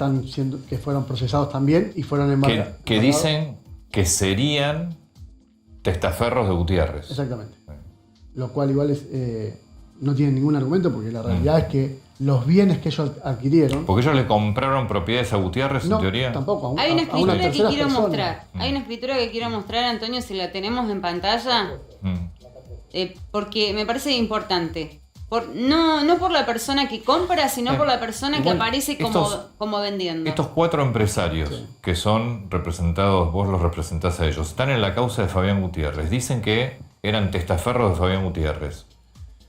que fueron procesados también y fueron embargados. Que dicen que serían testaferros de Gutiérrez. Exactamente. Lo cual igual no tiene ningún argumento porque la realidad es que los bienes que ellos adquirieron... Porque ellos le compraron propiedades a Gutiérrez, en teoría. Tampoco. Hay una escritura que quiero mostrar. Hay una escritura que quiero mostrar, Antonio, si la tenemos en pantalla. Porque me parece importante. No por la persona que compra, sino por la persona que aparece como vendiendo. Estos 4 empresarios que son representados, vos los representás a ellos, están en la causa de Fabián Gutiérrez. Dicen que eran testaferros de Fabián Gutiérrez.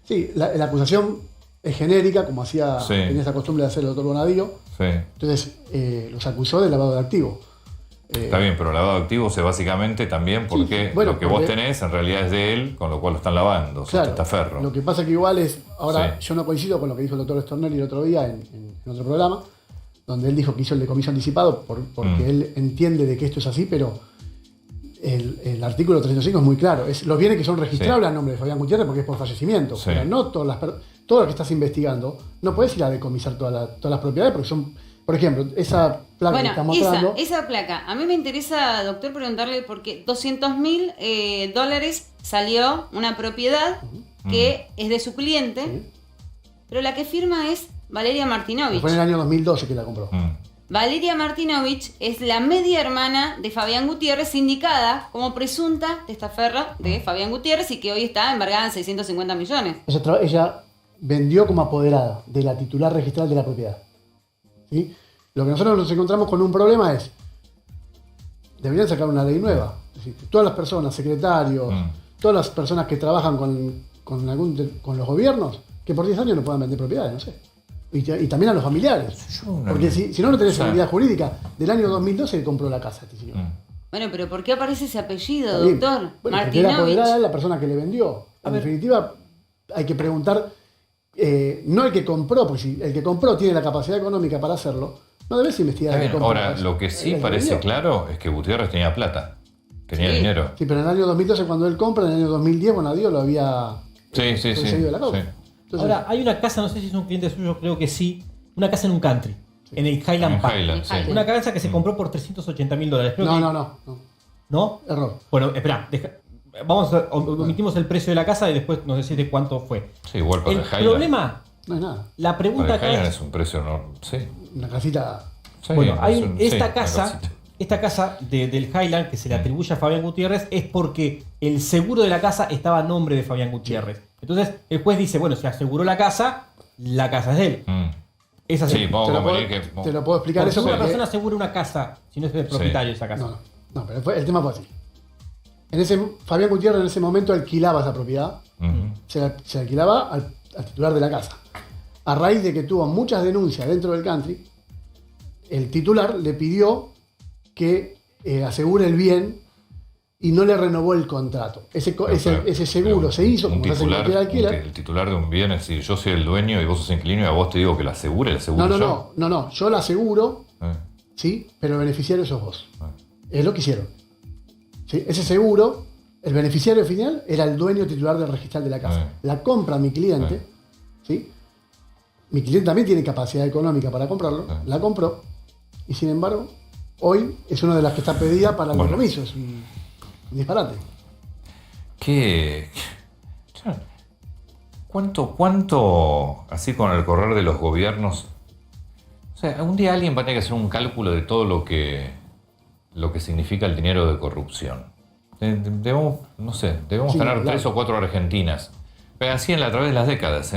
Sí, la acusación es genérica, como tenía esa costumbre de hacer el doctor Bonadío. Sí. Entonces los acusó de lavado de activos. Está bien, pero lavado de activos es básicamente también porque lo que vos tenés en realidad es de él, con lo cual lo están lavando, sos testaferro. Lo que pasa que igual es, ahora yo no coincido con lo que dijo el doctor Stornelli el otro día en otro programa, donde él dijo que hizo el decomiso anticipado porque él entiende de que esto es así, pero el artículo 305 es muy claro. Es los bienes que son registrables a nombre de Fabián Gutiérrez porque es por fallecimiento, pero no todo lo que estás investigando, no puedes ir a decomisar todas las propiedades porque son... Por ejemplo, esa placa que está mostrando... Esa placa. A mí me interesa, doctor, preguntarle porque $200.000 salió una propiedad que es de su cliente, pero la que firma es Valeria Martinovich. Fue en el año 2012 que la compró. Valeria Martinovich es la media hermana de Fabián Gutiérrez, indicada como presunta testaferra de Fabián Gutiérrez y que hoy está embargada en 650 millones. Ella vendió como apoderada de la titular registral de la propiedad. ¿Sí? Lo que nosotros nos encontramos con un problema es, deberían sacar una ley nueva. Es decir, todas las personas, secretarios, todas las personas que trabajan con los gobiernos, que por 10 años no puedan vender propiedades, no sé. Y también a los familiares. Porque si no tenés seguridad jurídica, del año 2012 que compró la casa este señor. Bueno, pero ¿por qué aparece ese apellido, Bien. doctor? Bueno, porque Martinovich. era apoderada la persona que le vendió. En definitiva, hay que preguntar... no el que compró, porque si el que compró tiene la capacidad económica para hacerlo, no debes investigar. Ahora, lo que sí parece claro es que Gutiérrez tenía plata, tenía dinero. Sí, pero en el año 2012 cuando él compra, en el año 2010 Bonadío lo había conseguido de la causa. Entonces, ahora, hay una casa, no sé si es un cliente suyo, creo que sí, una casa en un country, en el Highland Park. Una casa que se compró por $380.000. No. Error. Bueno, espera, omitimos el precio de la casa y después nos decís de cuánto fue. Sí, igual para el Highland. problema, no es nada. La pregunta para acá es un precio, una casita. Sí, bueno, esta casa del Highland que se le atribuye a Fabián Gutiérrez es porque el seguro de la casa estaba a nombre de Fabián Gutiérrez. Entonces el juez dice, bueno, si aseguró la casa es de él. Es así. Sí, te lo puedo explicar eso. Una persona asegura una casa si no es el propietario de esa casa. No, pero el tema fue así. Fabián Gutiérrez en ese momento alquilaba esa propiedad, se alquilaba al titular de la casa. A raíz de que tuvo muchas denuncias dentro del country, el titular le pidió que asegure el bien y no le renovó el contrato. Ese seguro se hizo como se hace en cualquier alquiler. El titular de un bien es decir, yo soy el dueño y vos sos inquilino y a vos te digo que lo asegure, el seguro yo. No, yo lo aseguro, sí, pero el beneficiario sos vos. Es lo que hicieron. ¿Sí? Ese seguro, el beneficiario final era el dueño titular del registral de la casa. La compra mi cliente, ¿sí? Mi cliente también tiene capacidad económica para comprarlo, la compró y sin embargo hoy es una de las que está pedida para el decomiso. Es un disparate. ¿Cuánto, así con el correr de los gobiernos? O sea, un día alguien va a tener que hacer un cálculo de todo lo que significa el dinero de corrupción. Debemos tener 3 o 4 Argentinas. Pero así a través de las décadas.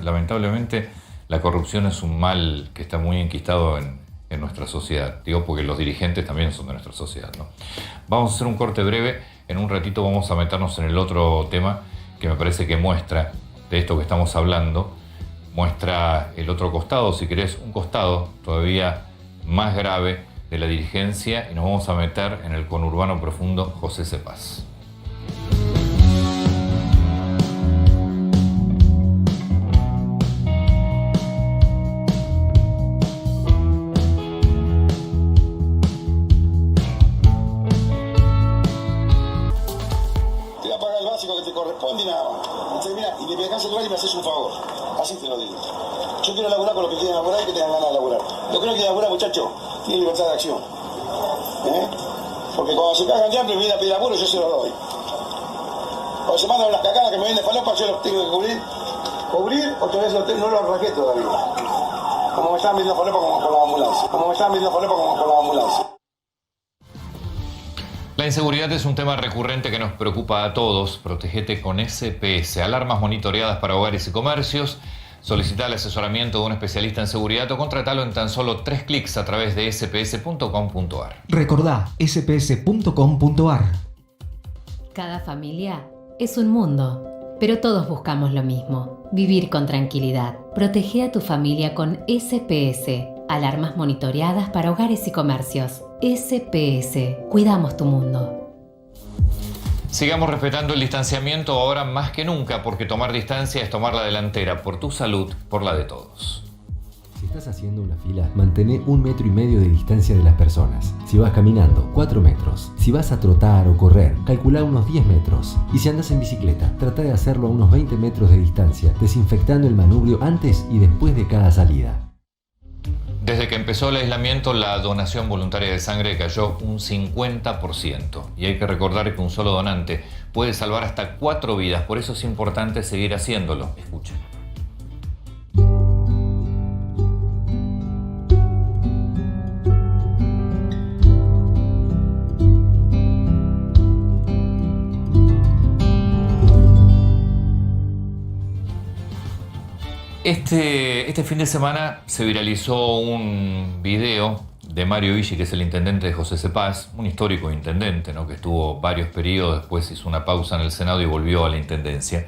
Lamentablemente, la corrupción es un mal que está muy enquistado en nuestra sociedad. Digo, porque los dirigentes también son de nuestra sociedad, ¿no? Vamos a hacer un corte breve. En un ratito vamos a meternos en el otro tema que me parece que muestra de esto que estamos hablando. Muestra el otro costado, si querés, un costado todavía más grave de la dirigencia, y nos vamos a meter en el conurbano profundo José Cepaz. Te voy a pagar el básico que te corresponde y nada más. Y me dejás el lugar y me haces un favor. Así te lo digo. Yo quiero laburar con los que quieren laburar y que tengan ganas de laburar. Los que no quieren laburar, muchachos, tienen libertad de acción. Porque cuando se cagan de hambre y me vienen a pedir laburo, yo se los doy. Cuando se mandan las cacanas que me venden falopa, yo los tengo que cubrir o todavía no los raqué todavía. Como me estaban vendiendo falopa como por la ambulancia. La inseguridad es un tema recurrente que nos preocupa a todos. Protegete con SPS. Alarmas monitoreadas para hogares y comercios. Solicita el asesoramiento de un especialista en seguridad o contratalo en tan solo 3 clics a través de sps.com.ar. Recordá, sps.com.ar. Cada familia es un mundo, pero todos buscamos lo mismo: vivir con tranquilidad. Protege a tu familia con SPS. Alarmas monitoreadas para hogares y comercios. SPS. Cuidamos tu mundo. Sigamos respetando el distanciamiento ahora más que nunca, porque tomar distancia es tomar la delantera, por tu salud, por la de todos. Si estás haciendo una fila, mantén 1,5 metros de distancia de las personas. Si vas caminando, 4 metros. Si vas a trotar o correr, calcula unos 10 metros. Y si andas en bicicleta, trata de hacerlo a unos 20 metros de distancia, desinfectando el manubrio antes y después de cada salida. Desde que empezó el aislamiento, la donación voluntaria de sangre cayó un 50%. Y hay que recordar que un solo donante puede salvar hasta 4 vidas. Por eso es importante seguir haciéndolo. Escuchen. Este fin de semana se viralizó un video de Mario Viggi, que es el intendente de José Cepaz, un histórico intendente, ¿no?, que estuvo varios periodos, después hizo una pausa en el Senado y volvió a la intendencia,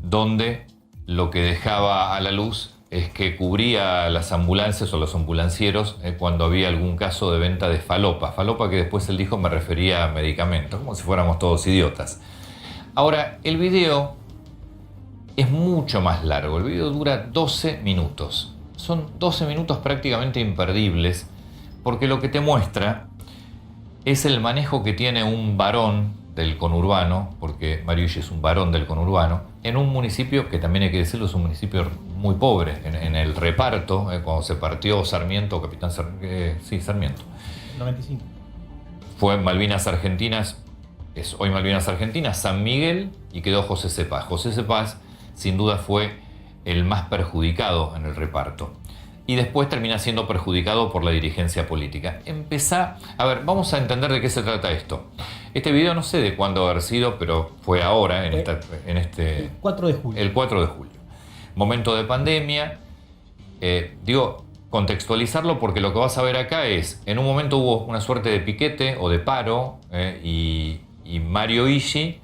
donde lo que dejaba a la luz es que cubría las ambulancias o los ambulancieros cuando había algún caso de venta de falopa. Falopa que después él dijo me refería a medicamentos, como si fuéramos todos idiotas. Ahora, el video es mucho más largo. El video dura 12 minutos. Son 12 minutos prácticamente imperdibles, porque lo que te muestra es el manejo que tiene un varón del conurbano, porque Mario Viggi es un varón del conurbano, en un municipio que también hay que decirlo, es un municipio muy pobre. En el reparto, cuando se partió Sarmiento, Capitán Sarmiento. 95. Fue Malvinas Argentinas, es hoy Malvinas Argentinas, San Miguel, y quedó José Cepaz. José Cepaz sin duda fue el más perjudicado en el reparto. Y después termina siendo perjudicado por la dirigencia política. A ver, vamos a entender de qué se trata esto. Este video no sé de cuándo haber sido, pero fue ahora, el 4 de julio. El 4 de julio. Momento de pandemia. Contextualizarlo porque lo que vas a ver acá es, en un momento hubo una suerte de piquete o de paro, y Mario Viggi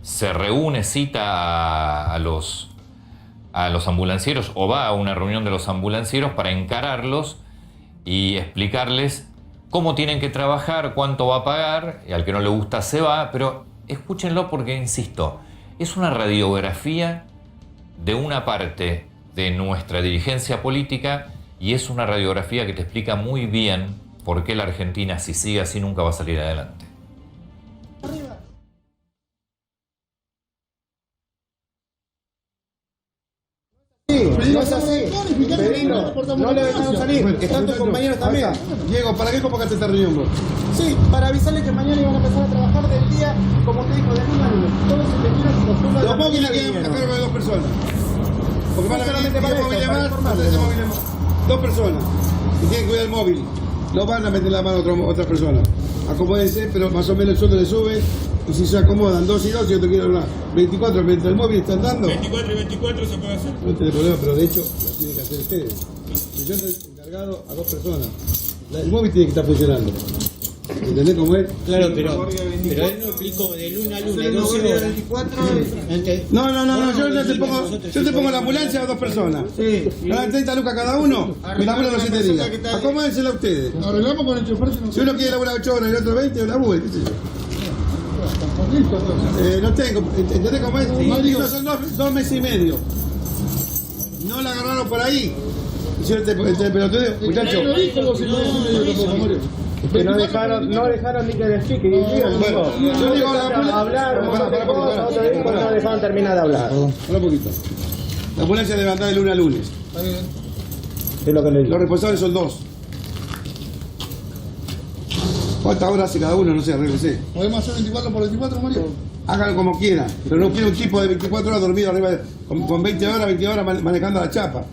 se reúne, cita a los ambulancieros o va a una reunión de los ambulancieros para encararlos y explicarles cómo tienen que trabajar, cuánto va a pagar, y al que no le gusta se va, pero escúchenlo porque, insisto, es una radiografía de una parte de nuestra dirigencia política y es una radiografía que te explica muy bien por qué la Argentina, si sigue así, nunca va a salir adelante. No es así, Pedrino. No le dejaron salir. Están tus compañeros también. Diego, ¿para qué convocaste esta reunión vos? Sí, para avisarles que mañana iban a empezar a trabajar del día, como te dijo, de 1 a 1. Todos se metieron los turnos de Los móviles quedan a cargo de 2 personas. Porque van a venir 10 móviles más, 2 personas. Y tienen que cuidar el móvil. No van a meter la mano a otra persona. Acomódense, pero más o menos el sueldo le sube. Y si se acomodan 2 y 2, yo te quiero hablar 24 mientras el móvil está andando. 24 y 24 se puede hacer. No tiene problema, pero de hecho lo tienen que hacer ustedes. Yo estoy encargado a 2 personas. El móvil tiene que estar funcionando. ¿Entendés cómo es? Claro, pero él no explicó del 1 al 1, de 12 horas. 24, No, yo te pongo la ambulancia a 2 personas. Sí. ¿Ganan 30 lucas cada uno? Me laburo los 7 días. Acomódensela ustedes. Arreglamos con el chofer. Si uno quiere laburar 8 horas y el otro 20, yo laburo, qué sé yo. No tengo, ¿entendés cómo es? Estos son 2 meses y medio. No la agarraron por ahí. ¿Hicieron este pelotudeo? Muchachos. Que no dejaron ni que decir que bueno, yo digo hablar, no dejaron terminar de hablar. Para un poquito. La ambulancia debe andar de lunes a lunes. Es lo que le digo. Los responsables son 2. ¿Cuántas horas hace cada uno? No sé, arréglese. ¿Podemos hacer 24 por 24, Mario? Háganlo como quieran, pero no quiero un tipo de 24 horas dormido arriba con 20 horas manejando la chapa.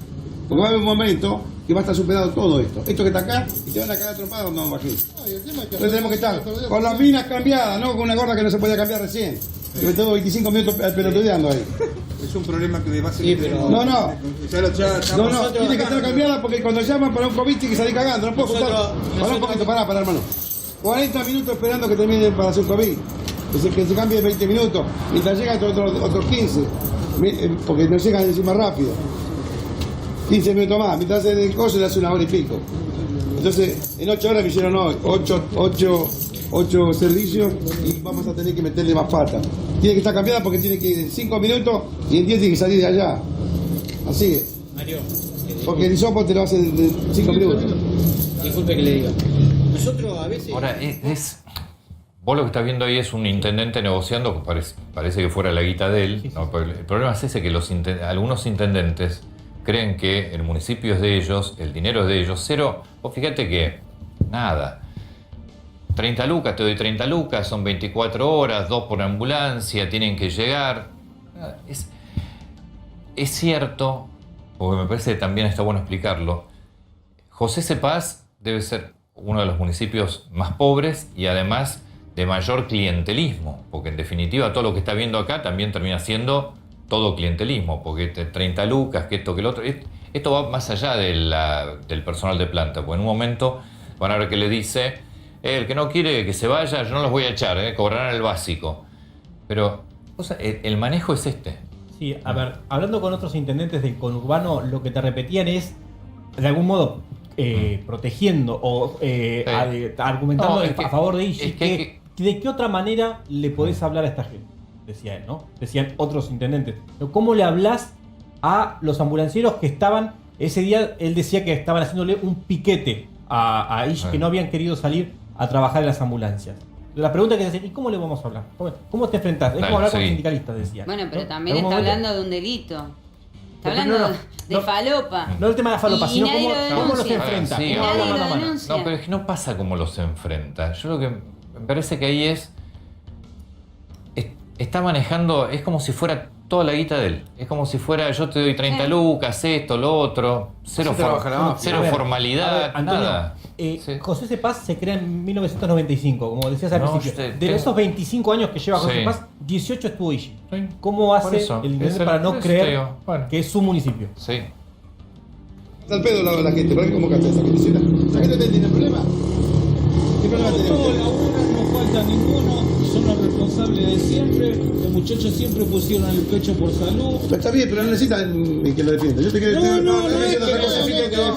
Porque va a haber un momento que va a estar superado todo esto. Esto que está acá, y te van a cagar trompadas cuando vamos aquí. Entonces tenemos que estar con las minas cambiadas, no con una gorda que no se podía cambiar recién. Que me tengo 25 minutos pelotudeando ahí. Es un problema que de base... Sí, pero... No, tiene que estar cambiada porque cuando llaman para un COVID tiene que salir cagando. No puedo contar. Pará un poquito, pará, hermano. 40 minutos esperando que termine para hacer COVID. Que se cambie 20 minutos. Mientras llegan otros 15. Porque no llegan encima rápido. 15 minutos más. Mientras hacen el coso le hace 1 hora y pico. Entonces, en 8 horas me hicieron hoy 8 servicios y vamos a tener que meterle más pata. Tiene que estar cambiada porque tiene que ir en 5 minutos y en 10 tiene que salir de allá. Así es. Mario. Porque el hisopo te lo hace en 5 minutos. Disculpe que le diga. Nosotros a veces... Ahora, vos lo que estás viendo ahí es un intendente negociando, parece que fuera la guita de él. No, pero el problema es ese, que algunos intendentes creen que el municipio es de ellos, el dinero es de ellos. Cero, vos fíjate que nada. 30 lucas, te doy 30 lucas, son 24 horas, 2 por ambulancia, tienen que llegar. Es cierto, porque me parece que también está bueno explicarlo. José Cepaz debe ser uno de los municipios más pobres y además de mayor clientelismo, porque en definitiva todo lo que está viendo acá también termina siendo todo clientelismo, porque 30 lucas, que esto, que lo otro. Esto va más allá del personal de planta, porque en un momento van a ver que le dice, el que no quiere que se vaya, yo no los voy a echar, cobrarán el básico. Pero el manejo es este. Sí, a ver, hablando con otros intendentes del conurbano, lo que te repetían es, de algún modo, protegiendo o argumentando a favor de ellos, ¿de qué otra manera le podés hablar a esta gente? Decía él, ¿no? Decían otros intendentes. ¿Cómo le hablas a los ambulancieros que estaban, ese día él decía que estaban haciéndole un piquete a ellos que no habían querido salir a trabajar en las ambulancias? La pregunta que se hacen, ¿y cómo le vamos a hablar? ¿Cómo te enfrentás? Es como hablar con los sindicalistas, decía. Bueno, pero también está hablando de un delito. Está hablando de falopa. No el tema de la falopa, sino cómo los enfrenta. Sí, no, pero es que no pasa cómo los enfrenta. Yo lo que me parece que ahí está manejando, es como si fuera toda la guita de él. Es como si fuera, yo te doy 30 lucas, esto, lo otro. Cero formalidad, Antonio, nada. José Cepaz se crea en 1995, como decías al principio. De esos 25 años que lleva José Cepaz, 18 estuvo allí. ¿Cómo hace el intendente para no creer que es su municipio? Sí. Está al pedo la gente, ¿para qué convocaste a esa gente? ¿Esa gente tiene problema? ¿Qué problema tenemos? Todos laburan, no falta ninguno, son los responsables de siempre. Los muchachos siempre pusieron el pecho por salud. Está bien, pero no necesitan que lo defienda. Yo te quiero no necesito que defienda.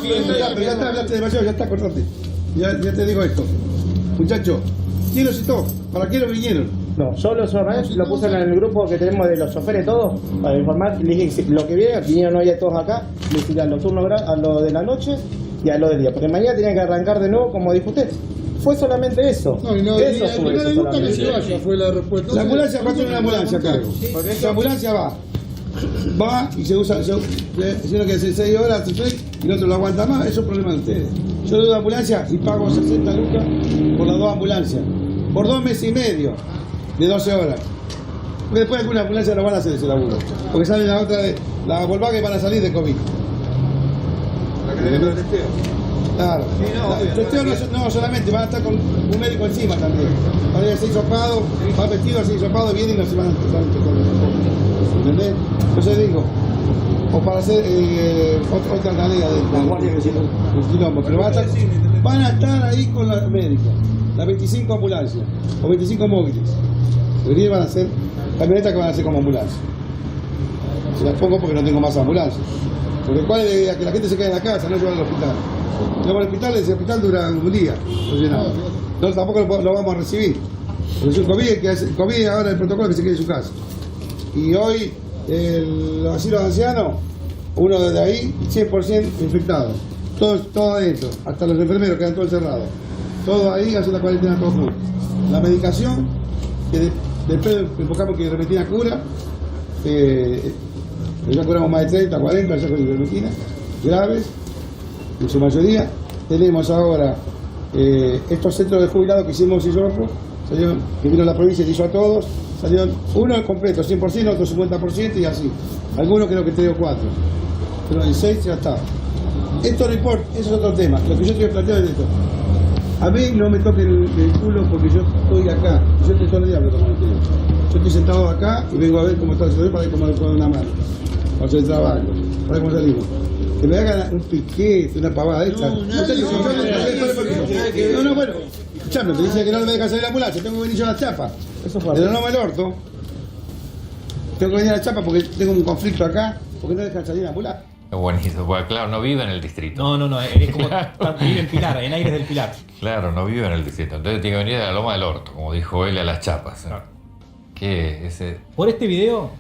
Pero ya está, hablaste demasiado, ya está, cortate. Ya te digo esto. Muchachos, ¿quién los citó? ¿Para qué los vinieron? No, yo lo puse en el grupo que tenemos de los choferes todos, para informar. Le dije que lo que vinieron hoy a todos acá, le dije a los turnos, a lo de la noche y a lo del día. Porque mañana tenían que arrancar de nuevo, como dijo usted. Fue solamente eso. No, eso fue no eso le gusta que se vaya, fue la respuesta. La ambulancia va a tener una ambulancia acá. La ambulancia va va y se usa, si uno que hace 6 horas, y el otro lo aguanta más, eso es problema de ustedes. Yo doy ambulancia y pago 60 lucas por las 2 ambulancias, por 2 meses y medio de 12 horas. Porque después alguna ambulancia no van a hacer ese laburo, porque sale la otra de la Volkswagen van a salir de COVID. Claro. El testeo no solamente, van a estar con un médico encima también. Van a ir así hisopado, va vestido así hisopado, viene y no se van a empezar a ¿entendés? Entonces digo, o para hacer otra tarea del quilombo, pero van a estar ahí con los médicos, las 25 ambulancias, o 25 móviles. Porque van a ser camionetas que van a ser como ambulancias. Se las pongo porque no tengo más ambulancias. Porque cuál es la idea, que la gente se quede en la casa, no llevar al hospital. Llevar al hospital, ese hospital dura un día, no llenamos. Entonces tampoco lo vamos a recibir. Porque el COVID ahora el protocolo es que se quede en su casa. Y hoy los asilos de ancianos, uno desde ahí, 100% infectado. Todo adentro, hasta los enfermeros quedan todos encerrados. Todo ahí, hacen la cuarentena todos juntos. La medicación, que después enfocamos que repentina cura, ya curamos más de 30, 40, ya con ivermectina, graves, en su mayoría. Tenemos ahora estos centros de jubilados que hicimos hisopo, que vino la provincia y hizo a todos, salieron uno completo, 100%, otro 50% y así. Algunos creo que 3 o 4, pero el 6 ya está. Esto no importa, eso es otro tema. Lo que yo estoy planteando es esto. A mí no me toquen el culo porque yo estoy acá, yo estoy todo el día hablando con ustedes. Yo estoy sentado acá y vengo a ver cómo está el sector para ver cómo le puedo dar una mano. Para hacer el trabajo, para ver cómo salimos. Que me hagan un piquete, una pavada esta. No, bueno. Escuchame, te dice que no me dejan salir la ambulancia, tengo que venir yo a la chapa. Eso fue. Pero no me el orto. Tengo que venir a la chapa porque tengo un conflicto acá, porque no dejan salir la ambulancia. Es buenísimo, porque claro, no vive en el distrito. No, es como vive en Pilar, en Aires del Pilar. Claro, no vive en el distrito. Entonces tiene que venir a la Loma del Orto, como dijo él, a las chapas. Claro. ¿Qué? Ese... Por este video.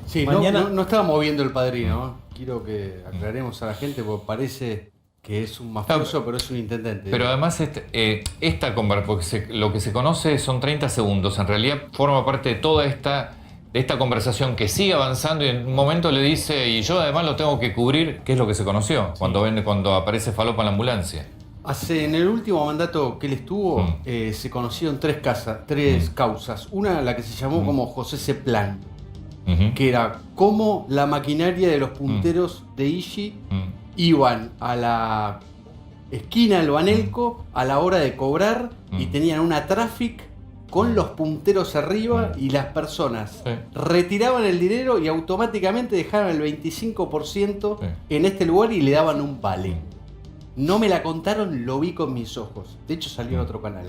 Sí, mañana... no estábamos viendo El Padrino. Quiero que aclaremos a la gente porque parece que es un mafioso, pero es un intendente. Pero además esta conversación, lo que se conoce son 30 segundos, en realidad forma parte de toda esta conversación que sigue avanzando y en un momento le dice, y yo además lo tengo que cubrir, que es lo que se conoció, cuando aparece Falopa en la ambulancia. En el último mandato que él estuvo, se conocieron tres causas. Una, la que se llamó como José C. Plan, que era cómo la maquinaria de los punteros de Ishi iban a la esquina del Banelco a la hora de cobrar y tenían una traffic con los punteros arriba y las personas retiraban el dinero y automáticamente dejaban el 25% en este lugar y le daban un vale. No me la contaron, lo vi con mis ojos. De hecho salió en otro canal.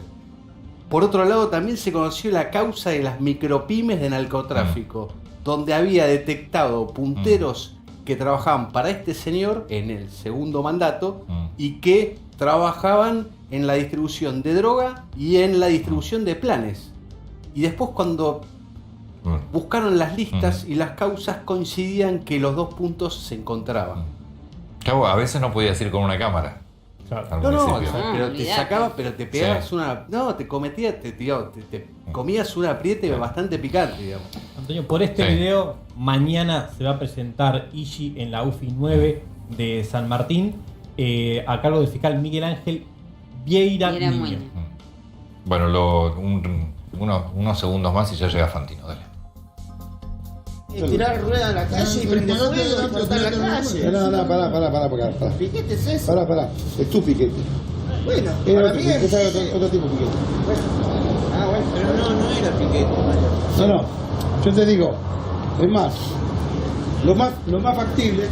Por otro lado también se conoció la causa de las micropymes de narcotráfico, donde había detectado punteros que trabajaban para este señor en el segundo mandato y que trabajaban en la distribución de droga y en la distribución de planes. Y después cuando buscaron las listas y las causas coincidían que los dos puntos se encontraban. Claro, a veces no podías ir con una cámara. No, pero te sacabas, pero te pegabas una... No, te cometías, te comías un apriete bastante picante, digamos. Antonio, por este video, mañana se va a presentar Ishi en la UFI 9 de San Martín, a cargo del fiscal Miguel Ángel Vieira Miño. Bueno, unos segundos más y ya llega Fantino, dale. Tirar rueda a la calle y prender fuego y cortar la calle. No, pará. ¿Piquete es eso? Pará. Es tu piquete. Bueno, para mí es... otro tipo de piquete. Bueno, pero no era piquete, Mario. No. Yo te digo, es más, lo más factible,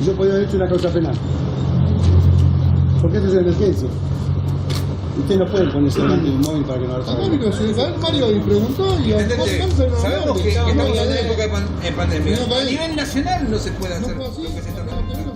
yo podría haber hecho una causa penal. Porque esto es una emergencia. Ustedes no pueden ponerse delante de un móvil para que no lo hagan. Mario y preguntó y sabemos que estamos en una época de pandemia. A nivel nacional no se puede hacer lo que se está haciendo.